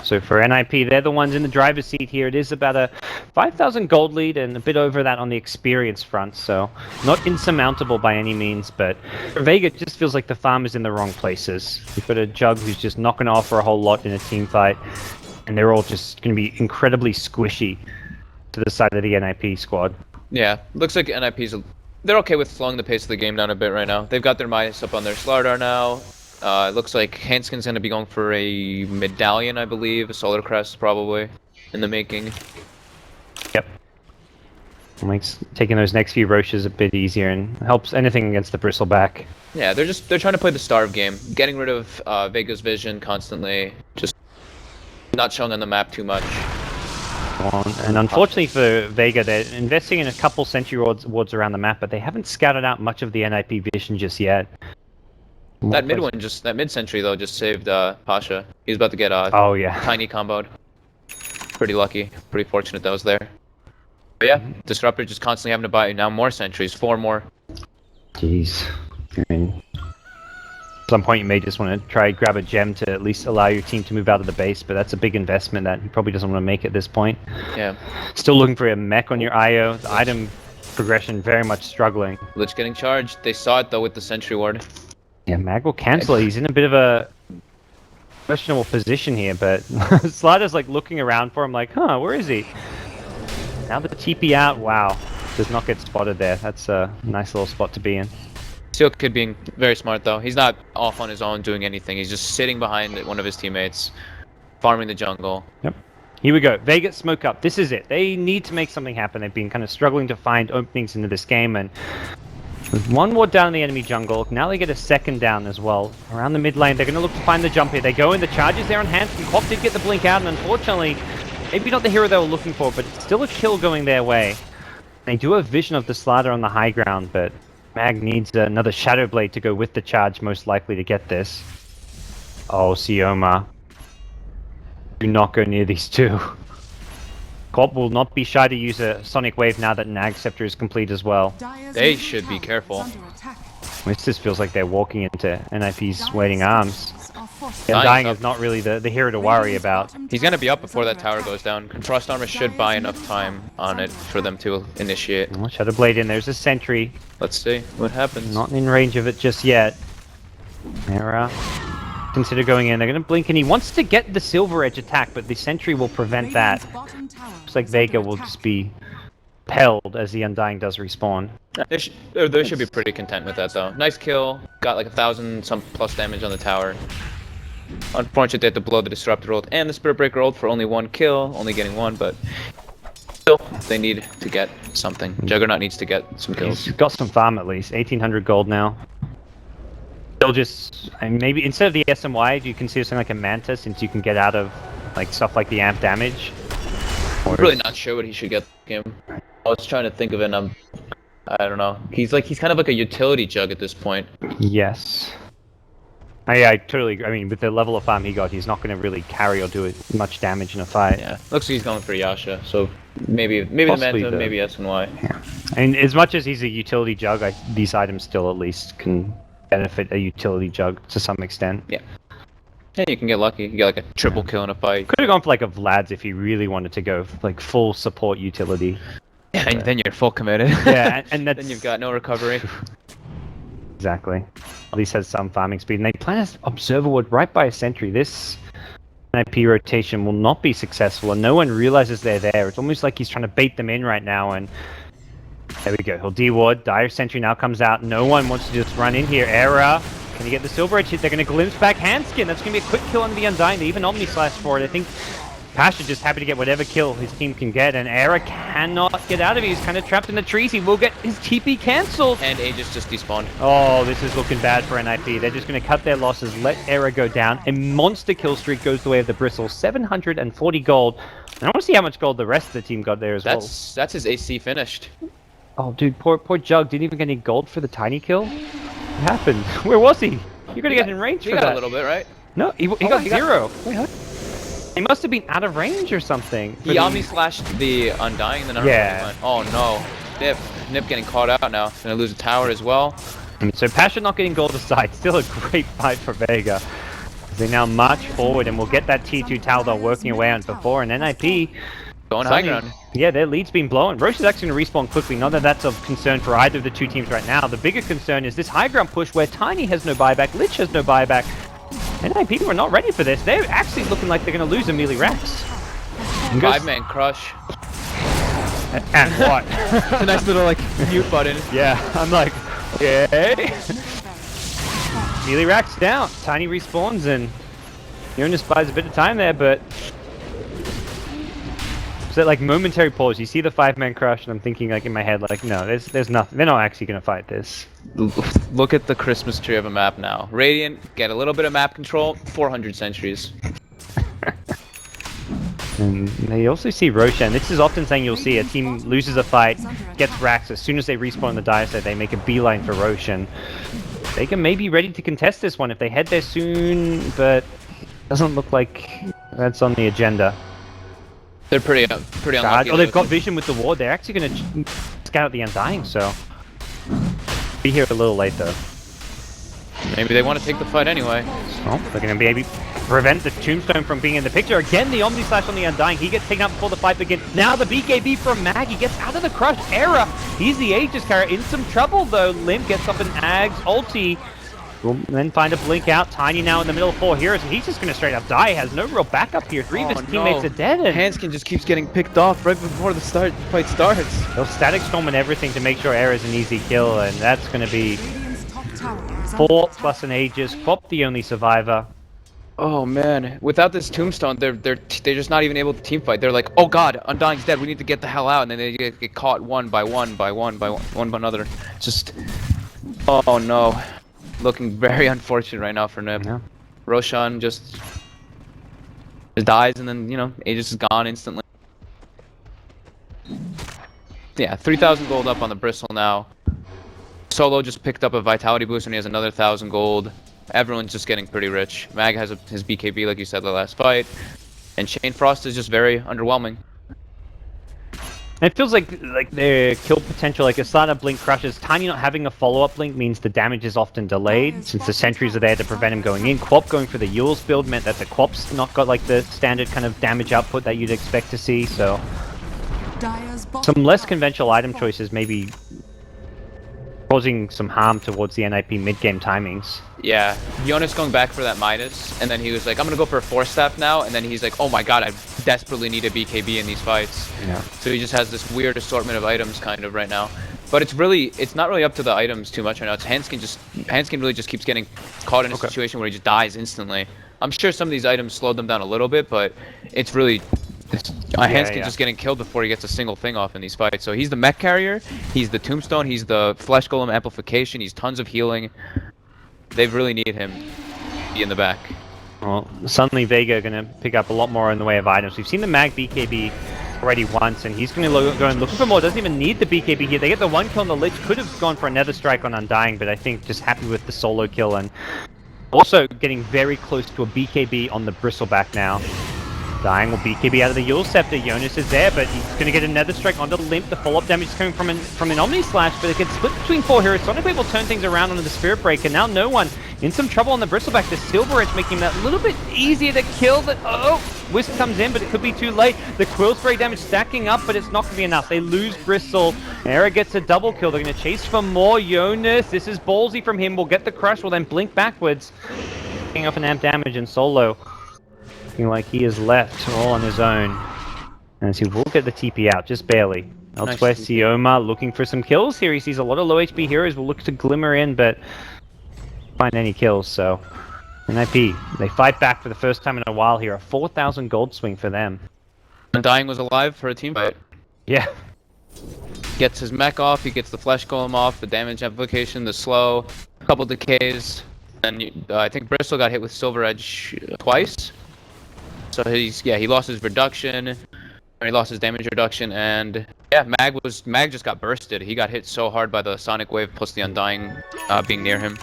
So for NiP, they're the ones in the driver's seat here. It is about a 5,000 gold lead and a bit over that on the experience front, so not insurmountable by any means, but for Vega, it just feels like the farm is in the wrong places. You've got a Jug who's just not going to offer a whole lot in a team fight. and they're all just going to be incredibly squishy to the side of the NiP squad. Yeah, looks like NiP's... They're okay with slowing the pace of the game down a bit right now. They've got their mice up on their Slardar now. It looks like Hanskin's going to be going for a medallion, I believe. A solar crest, probably, in the making. Yep. Makes taking those next few roaches a bit easier and helps anything against the bristleback. Yeah, they're trying to play the starve game, getting rid of Vega's vision constantly, just not showing on the map too much. And unfortunately for Vega, they're investing in a couple sentry wards around the map, but they haven't scouted out much of the NiP vision just yet. That mid sentry though just saved Pasha. He's about to get oh yeah, tiny comboed. Pretty lucky, pretty fortunate that was there. But yeah, Disruptor just constantly having to buy now more sentries, 4 more. Jeez. I mean, at some point you may just want to try grab a gem to at least allow your team to move out of the base, but that's a big investment that he probably doesn't want to make at this point. Yeah. Still looking for a mech on your IO. The item progression very much struggling. Lich getting charged. They saw it though with the sentry ward. Yeah, Mag will cancel it. He's in a bit of a questionable position here, but Slider's like looking around for him like, huh, where is he? Now the TP out, wow. Does not get spotted there. That's a nice little spot to be in. Seal Kid being very smart though. He's not off on his own doing anything. He's just sitting behind one of his teammates, farming the jungle. Yep. Here we go. Vega smoke up. This is it. They need to make something happen. They've been kind of struggling to find openings into this game, and with 1 ward down in the enemy jungle, now they get a second down as well. Around the mid lane, they're going to look to find the jump here. They go in, the charges there on hand, and Quap did get the blink out, and unfortunately, maybe not the hero they were looking for, but it's still a kill going their way. They do have vision of the Slider on the high ground, but Mag needs another Shadow Blade to go with the charge, most likely to get this. Oh, Sioma. Do not go near these two. Quap will not be shy to use a Sonic Wave now that Nag Scepter is complete as well. They should be careful. This just feels like they're walking into NiP's waiting arms. Undying is not really the hero to worry about. He's going to be up before that tower goes down. Frost Armor should buy enough time on it for them to initiate. Oh, Shadow Blade in, there's a sentry. Let's see what happens. Not in range of it just yet. Era. Consider going in. They're going to blink, and he wants to get the Silver Edge attack, but the sentry will prevent that. Looks like Vega will just be held as the Undying does respawn. They should be pretty content with that though. Nice kill. Got like 1,000 some plus damage on the tower. Unfortunate they had to blow the Disruptor ult and the Spirit Breaker ult for only 1 kill, only getting 1, but still they need to get something. Juggernaut needs to get some kills. He's got some farm at least. 1,800 gold now. They'll just, and maybe instead of the SMY, do you consider something like a Manta, since you can get out of like stuff like the amp damage? I'm really not sure what he should get him. I was trying to think of it, and I don't know. He's kind of like a utility jug at this point. Yes. I totally agree. I mean, with the level of farm he got, he's not going to really carry or do much damage in a fight. Yeah, looks like he's going for Yasha, so maybe the Manta, maybe SNY. Yeah. And as much as he's a utility jug, these items still at least can benefit a utility jug to some extent. Yeah. Yeah, you can get lucky. You get like a triple kill in a fight. Could have gone for like a Vlad's if he really wanted to go like full support utility. Yeah, and then you're full committed. Yeah, and that's... then you've got no recovery. Exactly. At least has some farming speed. And they plant an Observer Ward right by a sentry. This NiP rotation will not be successful, and no one realizes they're there. It's almost like he's trying to bait them in right now, and there we go. He'll D-Ward. Dire Sentry now comes out. No one wants to just run in here. Error. Can you get the Silver Edge hit? They're going to glimpse back Handskin. That's going to be a quick kill on the Undying. They even Omni-Slash for it. I think Pasha just happy to get whatever kill his team can get, and Era cannot get out of it. He's kind of trapped in the trees. He will get his TP cancelled. And Aegis just despawned. Oh, this is looking bad for NiP. They're just going to cut their losses, let Era go down. A monster kill streak goes the way of the Bristle. 740 gold. And I want to see how much gold the rest of the team got there as well. That's his AC finished. Oh, dude, poor Jug didn't even get any gold for the tiny kill. What happened? Where was he? You're going to get in range for that. He got a little bit, right? No, he got 0. Wait, what? He must have been out of range or something. He Omni-Slashed the Undying, then yeah. Oh no. NiP getting caught out now. Gonna lose a tower as well. So Pasha not getting gold aside, still a great fight for Vega. They now march forward, and we'll get that T2 tower they're working away on before, and NiP going high ground. Yeah, their lead's been blown. Roche is actually going to respawn quickly. Not that that's of concern for either of the two teams right now. The bigger concern is this high ground push where Tiny has no buyback, Lich has no buyback. NiP were not ready for this. They're actually looking like they're going to lose a melee Rex. 5-man crush. And what? It's a nice little like mute button. Yeah, I'm like, okay. Melee Rex down. Tiny respawns and Jonas buys a bit of time there, but it's that like momentary pause. You see the 5-man crush, and I'm thinking like in my head, like, no, there's nothing. They're not actually gonna fight this. Look at the Christmas tree of a map now. Radiant, get a little bit of map control, 400 centuries. And they also see Roshan. This is often saying you'll see a team loses a fight, gets racks. As soon as they respawn the dire set, they make a beeline for Roshan. Vega may be ready to contest this one if they head there soon, but doesn't look like that's on the agenda. They're pretty unlucky. Oh, they've got vision with the ward. They're actually going to scout the Undying, so be here a little late though. Maybe they want to take the fight anyway. Oh, they're going to be able to prevent the Tombstone from being in the picture. Again, the Omni Slash on the Undying. He gets taken out before the fight begins. Now the BKB from Mag. He gets out of the crush. Error. He's the Aegis carrier. In some trouble, though. Limp gets up an Ag's ulti. Will then find a blink out. Tiny now in the middle of 4 heroes. And he's just going to straight up die. He has no real backup here. 3 of his teammates are dead. And Hanskin just keeps getting picked off right before the fight starts. they'll Static Storm and everything to make sure Error's an easy kill. And that's going to be Radiant's top tower is 4 plus an Aegis. Quap the only survivor. Oh man, without this Tombstone, they're just not even able to team fight. They're like, oh god, Undying's dead. We need to get the hell out, and then they get caught one by another. Just, oh no, looking very unfortunate right now for NiP. Yeah. Roshan just dies, and then Aegis is gone instantly. Yeah, 3,000 gold up on the Bristle now. Solo just picked up a vitality boost, and he has another 1,000 gold. Everyone's just getting pretty rich. Mag has his BKB, like you said, the last fight. And Shane Frost is just very underwhelming. It feels like their kill potential, like a startup blink crushes. Tiny not having a follow-up blink means the damage is often delayed, since the sentries are there to prevent him going in. Quap going for the Yule's build meant that the Quap's not got like the standard kind of damage output that you'd expect to see, so some less conventional item choices maybe causing some harm towards the NiP mid-game timings. Yeah, Jonas going back for that Midas, and then he was like, I'm gonna go for a Force Staff now, and then he's like, oh my god, I desperately need a BKB in these fights. Yeah. So he just has this weird assortment of items kind of right now. But it's not really up to the items too much right now. It's Hanskin really just keeps getting caught in a situation where he just dies instantly. I'm sure some of these items slowed them down a little bit, but it's really... Hanskin just getting killed before he gets a single thing off in these fights. So he's the mech carrier, he's the Tombstone, he's the Flesh Golem amplification, he's tons of healing. They really need him to be in the back. Well, suddenly Vega are going to pick up a lot more in the way of items. We've seen the Mag BKB already once, and he's going to go and look for more. Doesn't even need the BKB here. They get the 1 kill on the Lich. Could have gone for another strike on Undying, but I think just happy with the solo kill, and also getting very close to a BKB on the Bristleback now. Dying will BKB out of the Yule Scepter. Jonas is there, but he's going to get another strike onto Limp. The follow-up damage is coming from an Omni Slash, but it gets split between 4 heroes. Sonic Wave will turn things around onto the Spirit Breaker. Now no one in some trouble on the Bristleback. The Silver Edge making that a little bit easier to kill. But Wisp comes in, but it could be too late. The Quill Spray damage stacking up, but it's not going to be enough. They lose Bristle. Era gets a double kill. They're going to chase for more. Jonas, this is ballsy from him. Will get the crush. Will then blink backwards, taking off an amp damage in solo. Like he is left all on his own, and he will get the TP out, just barely. Elsewhere, nice. Sioma looking for some kills here. He sees a lot of low HP heroes, will look to glimmer in, but find any kills. So, NiP, they fight back for the first time in a while here. A 4,000 gold swing for them. Undying was alive for a team fight. Yeah. Gets his mech off, he gets the Flesh Golem off, the damage amplification, the slow, a couple decays, and I think Bristol got hit with Silver Edge twice. So he lost his reduction, or he lost his damage reduction, and yeah, Mag just got bursted. He got hit so hard by the Sonic Wave plus the Undying being near him.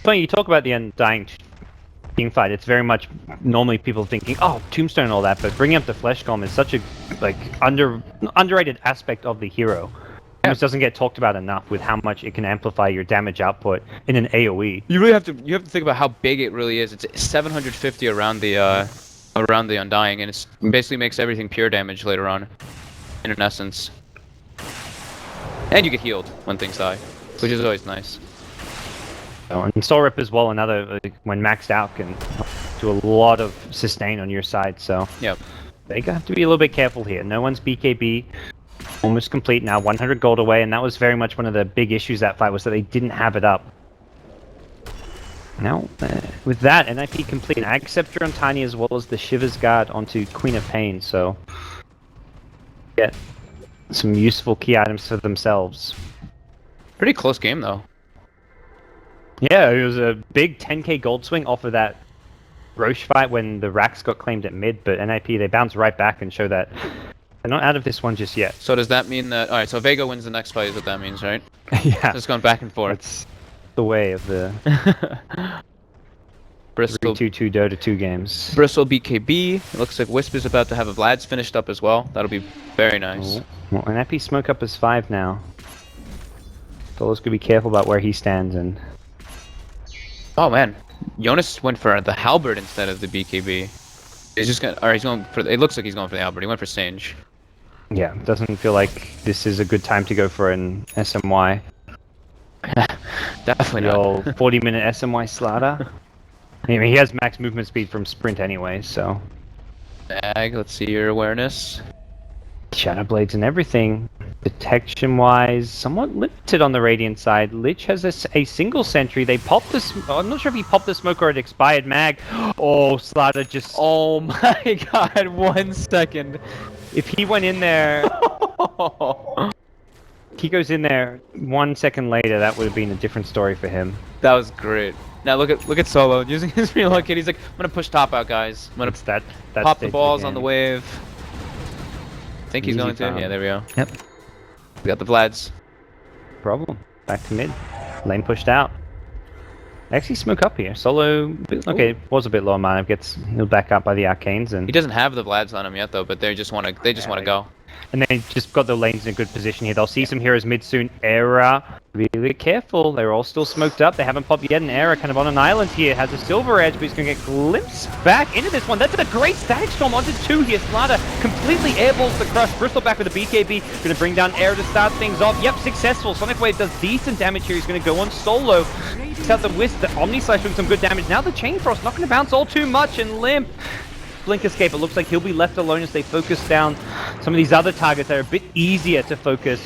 Funny, you talk about the Undying team fight. It's very much normally people thinking, oh, Tombstone and all that, but bringing up the Flesh Golem is such a underrated aspect of the hero. It doesn't get talked about enough with how much it can amplify your damage output in an AoE. You really have to think about how big it really is. It's 750 around the Undying, and it basically makes everything pure damage later on, in essence. And you get healed when things die, which is always nice. Oh, and Soul Rip as well, another, like, when maxed out, can do a lot of sustain on your side, so... Yep. Vega have to be a little bit careful here. No one's BKB. Almost complete now, 100 gold away, and that was very much one of the big issues that fight, was that they didn't have it up. Now, with that, NiP complete. Ag Scepter on Tiny as well as the Shiver's Guard onto Queen of Pain, so... Get some useful key items for themselves. Pretty close game, though. Yeah, it was a big 10k gold swing off of that Roche fight when the racks got claimed at mid, but NiP, they bounce right back and show that they're not out of this one just yet. So does that mean that... Alright, so Vega wins the next fight is what that means, right? Yeah. Just going back and forth. That's the way of the Bristol 3-2-2 Dota 2 games. Bristol BKB. It looks like Wisp is about to have a Vlad's finished up as well. That'll be very nice. Oh. Well, NiP smoke up is 5 now. Solo's gonna be careful about where he stands and... Oh man, Jonas went for the halberd instead of the BKB. He's just gonna, or he's going for. It looks like he's going for the halberd. He went for Sage. Yeah, doesn't feel like this is a good time to go for an SMY. Definitely The not. old 40-minute SMY slaughter. I mean, he has max movement speed from sprint anyway, so... Ag, let's see your awareness. Shadow Blades and everything. Detection-wise, somewhat limited on the Radiant side. Lich has a single sentry. They popped the... I'm not sure if he popped the smoke or it expired mag. Oh, Slaughter just... Oh my god, 1 second. If he went in there... he goes in there 1 second later, that would have been a different story for him. That was great. Now look at Solo using his real kit. He's like, I'm gonna push top out, guys. I'm gonna that pop the balls on the wave. I think he's Easy going to. farm. Yeah, there we go. Yep. We got the Vlads. Problem. Back to mid. Lane pushed out. Actually smoke up here. Solo, okay, was a bit low on mana. Gets healed back up by the Arcanes, and He doesn't have the Vlads on him yet though, but they just want to go. and they just got the lanes in a good position here. They'll see some heroes mid soon. Era, really careful. They're all still smoked up. They haven't popped yet. And Era kind of on an island here. Has a silver edge, but he's going to get glimpsed back into this one. That's a great static storm onto 2 here. Slaughter completely airballs the crush. Bristol back with the BKB. Going to bring down Era to start things off. Yep, successful. Sonic Wave does decent damage here. He's going to go on solo. Takes out the Wisp. The Omni Slash doing some good damage. Now the Chain Frost not going to bounce all too much. And Limp. Blink Escape, it looks like he'll be left alone as they focus down some of these other targets that are a bit easier to focus.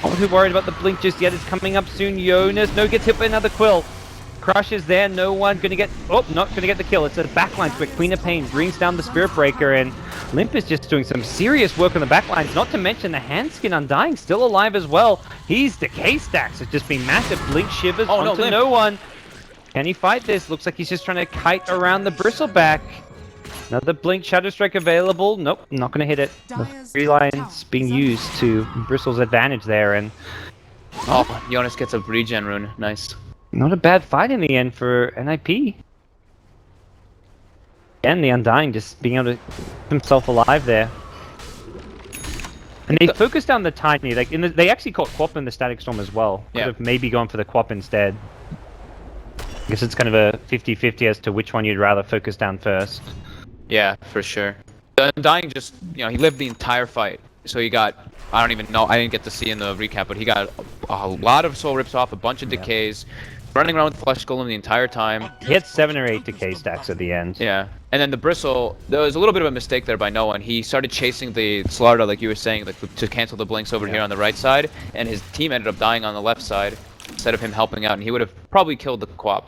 Not too worried about the Blink just yet. It's coming up soon. Jonas, no, gets hit by another Quill. Crush is there, no one gonna get, oh, not gonna get the kill. It's a backline quick. Queen of Pain brings down the Spirit Breaker, and Limp is just doing some serious work on the backlines, not to mention the Handskin Undying still alive as well. He's decay stacks. It's just been massive Blink Shivers onto no one. Can he fight this? Looks like he's just trying to kite around the Bristleback. Another Blink Shadow Strike available. Nope, not going to hit it. The 3 lines being used to Bristle's advantage there, and... Oh, Jonas gets a regen rune. Nice. Not a bad fight in the end for NiP. And the Undying just being able to keep himself alive there. And they focused on the Tiny. Like they actually caught Quap in the Static Storm as well. Could have maybe gone for the Quap instead. I guess it's kind of a 50-50 as to which one you'd rather focus down first. Yeah, for sure. The Undying just, he lived the entire fight. So he got, I don't even know, I didn't get to see in the recap, but he got a lot of soul rips off, a bunch of decays, running around with Flesh Golem the entire time. He had 7 or 8 decay stacks at the end. Yeah, and then the Bristle, there was a little bit of a mistake there by no one. He started chasing the Slaughter, like you were saying, like, to cancel the blinks over here on the right side, and his team ended up dying on the left side instead of him helping out, and he would have probably killed the Quap.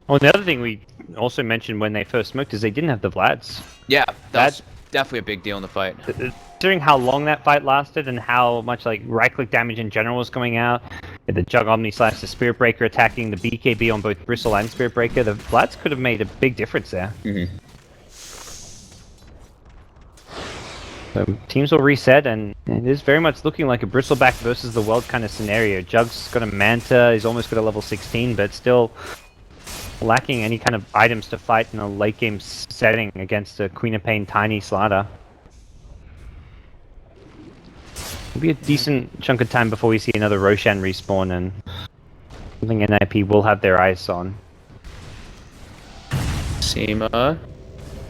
Well, the other thing we also mentioned when they first smoked is they didn't have the Vlads. Yeah, that's definitely a big deal in the fight. Considering how long that fight lasted and how much like right-click damage in general was coming out, the Jug Omni Slash, the Spirit Breaker attacking the BKB on both Bristle and Spirit Breaker, the Vlads could have made a big difference there. So teams will reset, and it is very much looking like a Bristleback versus the world kind of scenario. Jug's got a Manta, he's almost got a level 16, but still lacking any kind of items to fight in a late game setting against a Queen of Pain Tiny Slaughter. It'll be a decent chunk of time before we see another Roshan respawn, and something NiP will have their eyes on. Seema.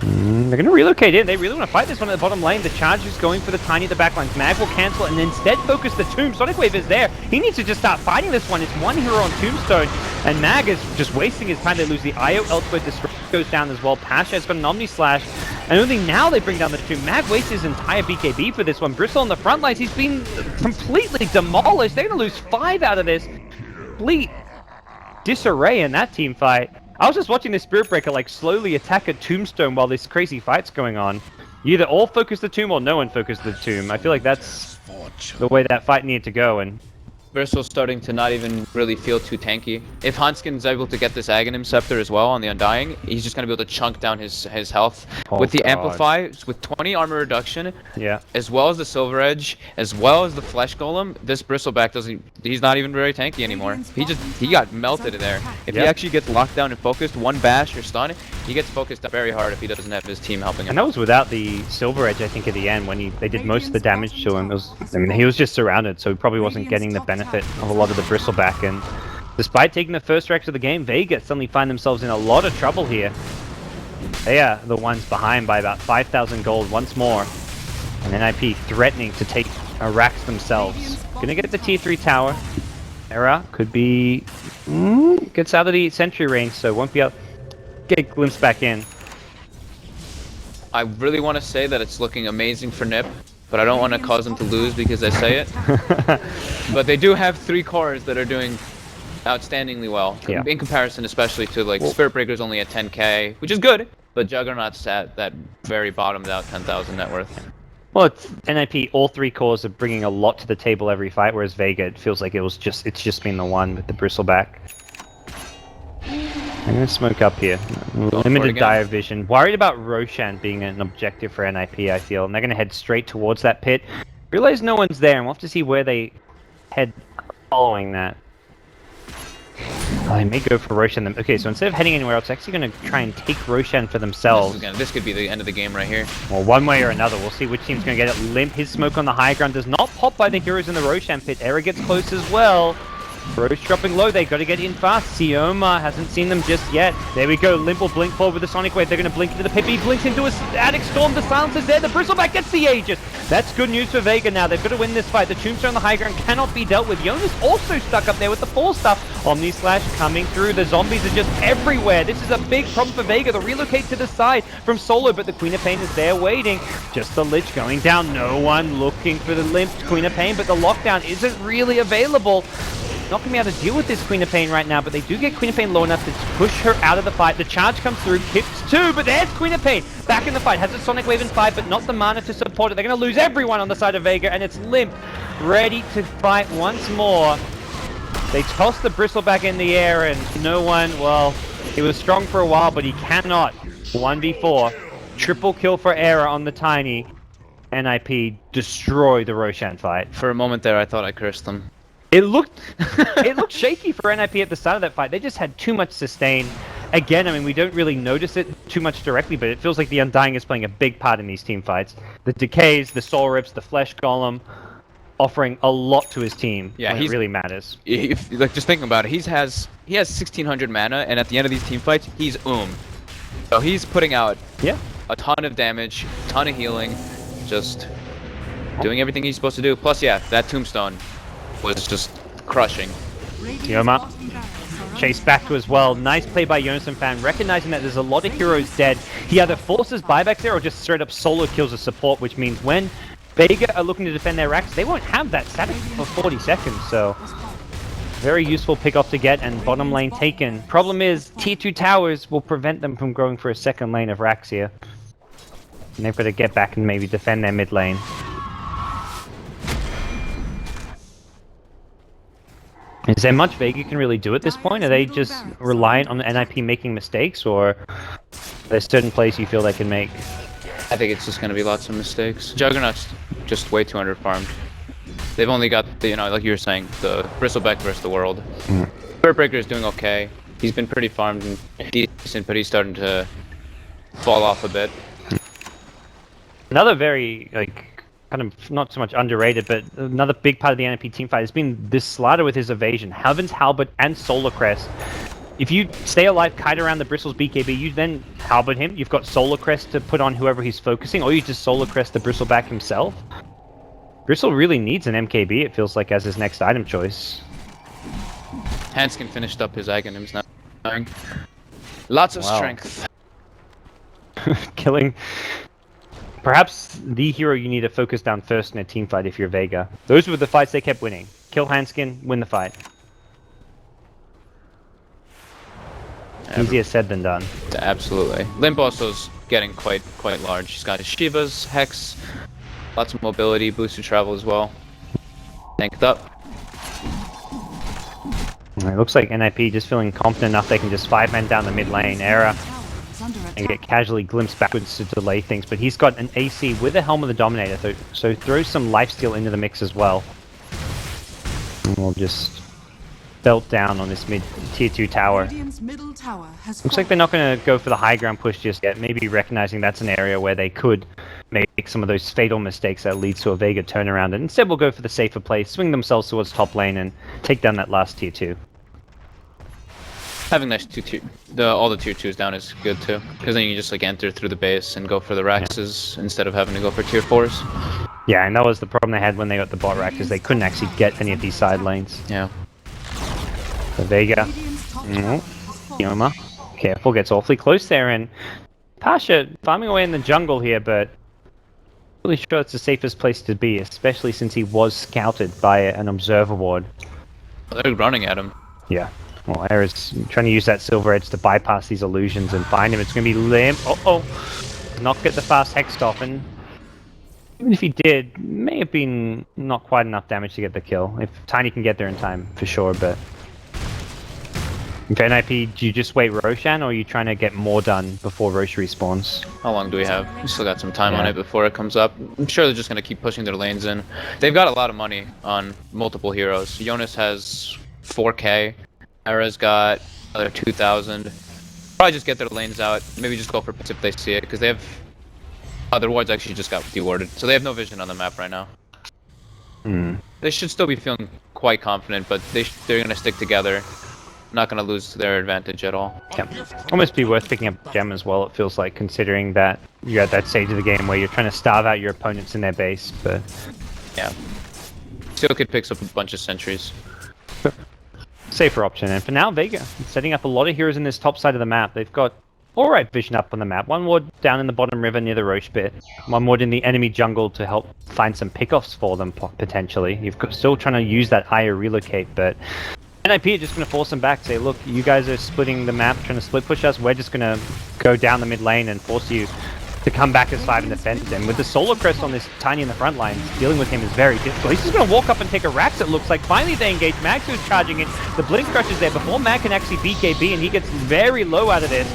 They're going to relocate in. They really want to fight this one at the bottom lane. The charge is going for the Tiny at the backlines. Mag will cancel and instead focus the Tomb. Sonic Wave is there. He needs to just start fighting this one. It's one hero on Tombstone. And Mag is just wasting his time. They lose the IO elsewhere. Disrupt goes down as well. Pasha has got an Omni Slash. And only now they bring down the two. Mag wastes his entire BKB for this one. Bristle on the front lines. He's been completely demolished. They're going to lose 5 out of this. Complete disarray in that team fight. I was just watching this Spirit Breaker like slowly attack a tombstone while this crazy fight's going on. You either all focus the tomb or no one focus the tomb. I feel like that's the way that fight needed to go. And Bristle's starting to not even really feel too tanky. If Hanskin's able to get this Aghanim Scepter as well on the Undying, he's just going to be able to chunk down his health. With the Amplify, with 20 armor reduction, as well as the Silver Edge, as well as the Flesh Golem, this Bristleback he's not even very tanky anymore. He got melted there. If he actually gets locked down and focused, one bash or stun, he gets focused very hard if he doesn't have his team helping him. And that was without the Silver Edge, I think, at the end when they did most of the damage to him. He was just surrounded, so he probably wasn't getting the benefit of a lot of the Bristleback. And despite taking the first wrecks of the game, Vega suddenly find themselves in a lot of trouble here. They are the ones behind by about 5,000 gold once more. And NiP threatening to take a racks themselves. Gonna get the tier 3 tower. Era could be... gets out of the sentry range, so won't be able to get glimpsed back in. I really want to say that it's looking amazing for NiP, but I don't want to cause them to lose because I say it. But they do have 3 cores that are doing outstandingly well. In comparison, especially to like Spirit Breaker's only at 10k, which is good, but Juggernaut's at that very bottomed out 10,000 net worth. Well, it's NiP, all 3 cores are bringing a lot to the table every fight, whereas Vega, it feels like it's just been the one with the Bristleback. I'm gonna smoke up here. Limited dire vision. Worried about Roshan being an objective for NiP, I feel. And they're gonna head straight towards that pit. Realize no one's there, and we'll have to see where they head following that. Oh, they may go for Roshan. Okay, so instead of heading anywhere else, they're actually gonna try and take Roshan for themselves. This could be the end of the game right here. Well, one way or another, we'll see which team's gonna get it. Limp, his smoke on the high ground does not pop by the heroes in the Roshan pit. Era gets close as well. Roche dropping low, they got to get in fast. Sioma hasn't seen them just yet. There we go, Limp will blink forward with the Sonic Wave. They're going to blink into the pit. He blinks into a Static Storm. The silencer's there. The Bristleback gets the Aegis. That's good news for Vega now. They've got to win this fight. The Tombstone on the high ground cannot be dealt with. Yona's also stuck up there with the 4 stuff. Omni Slash coming through. The zombies are just everywhere. This is a big problem for Vega. They'll relocate to the side from Solo, but the Queen of Pain is there waiting. Just the Lich going down. No one looking for the Limp Queen of Pain, but the lockdown isn't really available. Not going to be able to deal with this Queen of Pain right now, but they do get Queen of Pain low enough to push her out of the fight. The charge comes through, Kips 2, but there's Queen of Pain back in the fight. Has a Sonic Wave in 5, but not the mana to support it. They're going to lose everyone on the side of Vega, and it's Limp ready to fight once more. They toss the Bristleback in the air, and no one, well, he was strong for a while, but he cannot. 1v4. Triple kill for Era on the Tiny. NiP destroy the Roshan fight. For a moment there, I thought I cursed them. It looked shaky for NiP at the start of that fight. They just had too much sustain. Again, I mean, we don't really notice it too much directly, but it feels like the Undying is playing a big part in these team fights. The Decays, the Soul Rips, the Flesh Golem, offering a lot to his team. Yeah, it really matters. Like, just thinking about it, he has 1,600 mana, and at the end of these team fights, he's So he's putting out a ton of damage, ton of healing, just doing everything he's supposed to do. Plus, that Tombstone was just crushing. Yoma chased back to as well. Nice play by Yonason fan, recognizing that there's a lot of heroes dead. He either forces buybacks there or just straight up solo kills a support, which means when Vega are looking to defend their racks, they won't have that static for 40 seconds, so very useful pick off to get, and bottom lane taken. Problem is, tier 2 towers will prevent them from going for a second lane of racks here. And they've got to get back and maybe defend their mid lane. Is there much Vega can really do at this point? Are they just reliant on the NiP making mistakes, or there's certain plays you feel they can make? I think it's just going to be lots of mistakes. Juggernaut's just way too underfarmed. They've only got, like you were saying, the Bristleback versus the world. Spirit Breaker is doing okay. He's been pretty farmed and decent, but he's starting to fall off a bit. Another very, kind of not so much underrated, but another big part of the NiP team fight has been this slider with his evasion. Heaven's Halberd and Solar Crest. If you stay alive, kite around the Bristle's BKB, you then Halberd him. You've got Solar Crest to put on whoever he's focusing, or you just Solar Crest the Bristleback himself. Bristle really needs an MKB, it feels like, as his next item choice. Hanskin finished up his Aghanims now. Lots of Wow. strength. Killing perhaps the hero you need to focus down first in a team fight if you're Vega. Those were the fights they kept winning. Kill Hanskin, win the fight. Easier said than done. Absolutely. Limp also's getting quite large. He's got his Shivas, Hex, lots of mobility, boosted travel as well. Tanked up. It looks like NiP just feeling confident enough they can just 5-man down the mid lane, Era, and get casually glimpsed backwards to delay things. But he's got an AC with a Helm of the Dominator, so throw some lifesteal into the mix as well. And we'll just belt down on this mid tier 2 tower. Middle tower has Looks like they're not going to go for the high ground push just yet, maybe recognizing that's an area where they could make some of those fatal mistakes that leads to a Vega turnaround, and instead we'll go for the safer play, swing themselves towards top lane and take down that last tier 2. Having all the tier 2s down is good too, because then you can just like enter through the base and go for the Raxes instead of having to go for tier 4s. Yeah, and that was the problem they had when they got the bot rack, is they couldn't actually get any of these side lanes. Yeah. So Vega, Pyjamas, careful, gets awfully close there, and Pasha farming away in the jungle here, but really sure it's the safest place to be, especially since he was scouted by an observer ward. They're running at him. Yeah. Well, Era's trying to use that Silver Edge to bypass these illusions and find him. It's going to be Limp. Uh-oh. Not get the fast Hex off, and even if he did, may have been not quite enough damage to get the kill. If Tiny can get there in time, for sure, but... Okay, NiP, do you just wait Roshan, or are you trying to get more done before Rosh respawns? How long do we have? We still got some time on it before it comes up. I'm sure they're just going to keep pushing their lanes in. They've got a lot of money on multiple heroes. Jonas has 4k. Era's got another 2,000. Probably just get their lanes out. Maybe just go for picks if they see it, because they have... their wards actually just got dewarded, so they have no vision on the map right now. They should still be feeling quite confident, but they're going to stick together. Not going to lose their advantage at all. Yeah. Almost be worth picking up Gem as well, it feels like, considering that you're at that stage of the game where you're trying to starve out your opponents in their base, but... Yeah. Still could pick up a bunch of sentries. Safer option, and for now, Vega setting up a lot of heroes in this top side of the map. They've got alright vision up on the map. One ward down in the bottom river near the Roche bit. One ward in the enemy jungle to help find some pickoffs for them, potentially. You've got still trying to use that higher relocate, but... NiP are just going to force them back, say, look, you guys are splitting the map, trying to split push us, we're just going to go down the mid lane and force you to come back as 5 and defend them. With the Solar Crest on this Tiny in the front lines, dealing with him is very difficult. He's just going to walk up and take a Rax, it looks like. Finally they engage. Magsu's charging in. The Blink Crush is there before Mag can actually BKB, and he gets very low out of this.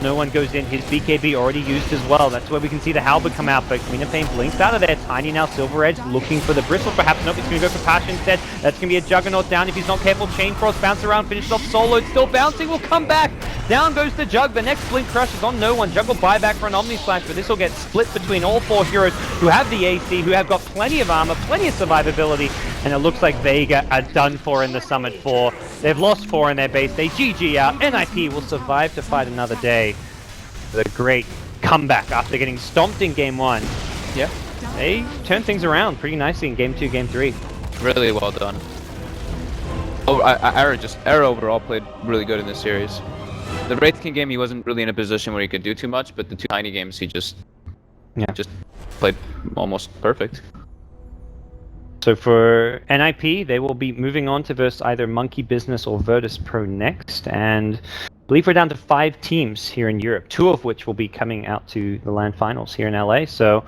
No one goes in. His BKB already used as well. That's where we can see the Halberd come out, but Queen of Pain blinks out of there. Tiny now Silver Edge looking for the Bristle. Perhaps nope, he's going to go for Passion instead. That's going to be a Juggernaut down if he's not careful. Chain Frost bounce around, finishes off Solo. It's still bouncing, will come back. Down goes the Jug. The next Blink Crush is on no one. Jug will buy back for an Omni Splash, but this will get split between all 4 heroes who have the AC, who have got plenty of armor, plenty of survivability, and it looks like Vega are done for in the Summit 4. They've lost 4 in their base. They GG out. NiP will survive to fight another day. The great comeback after getting stomped in game 1. Yeah. They turned things around pretty nicely in game 2, game 3. Really well done. Oh, Era overall played really good in this series. The Wraith King game, he wasn't really in a position where he could do too much, but the 2 Tiny games, he just played almost perfect. So for NiP, they will be moving on to verse either Monkey Business or Virtus Pro next, and I believe we're down to 5 teams here in Europe, 2 of which will be coming out to the LAN finals here in LA. So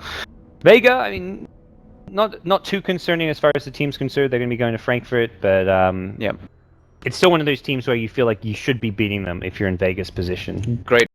Vega, I mean, not too concerning as far as the team's concerned. They're going to be going to Frankfurt, but yeah, it's still one of those teams where you feel like you should be beating them if you're in Vega's position. Great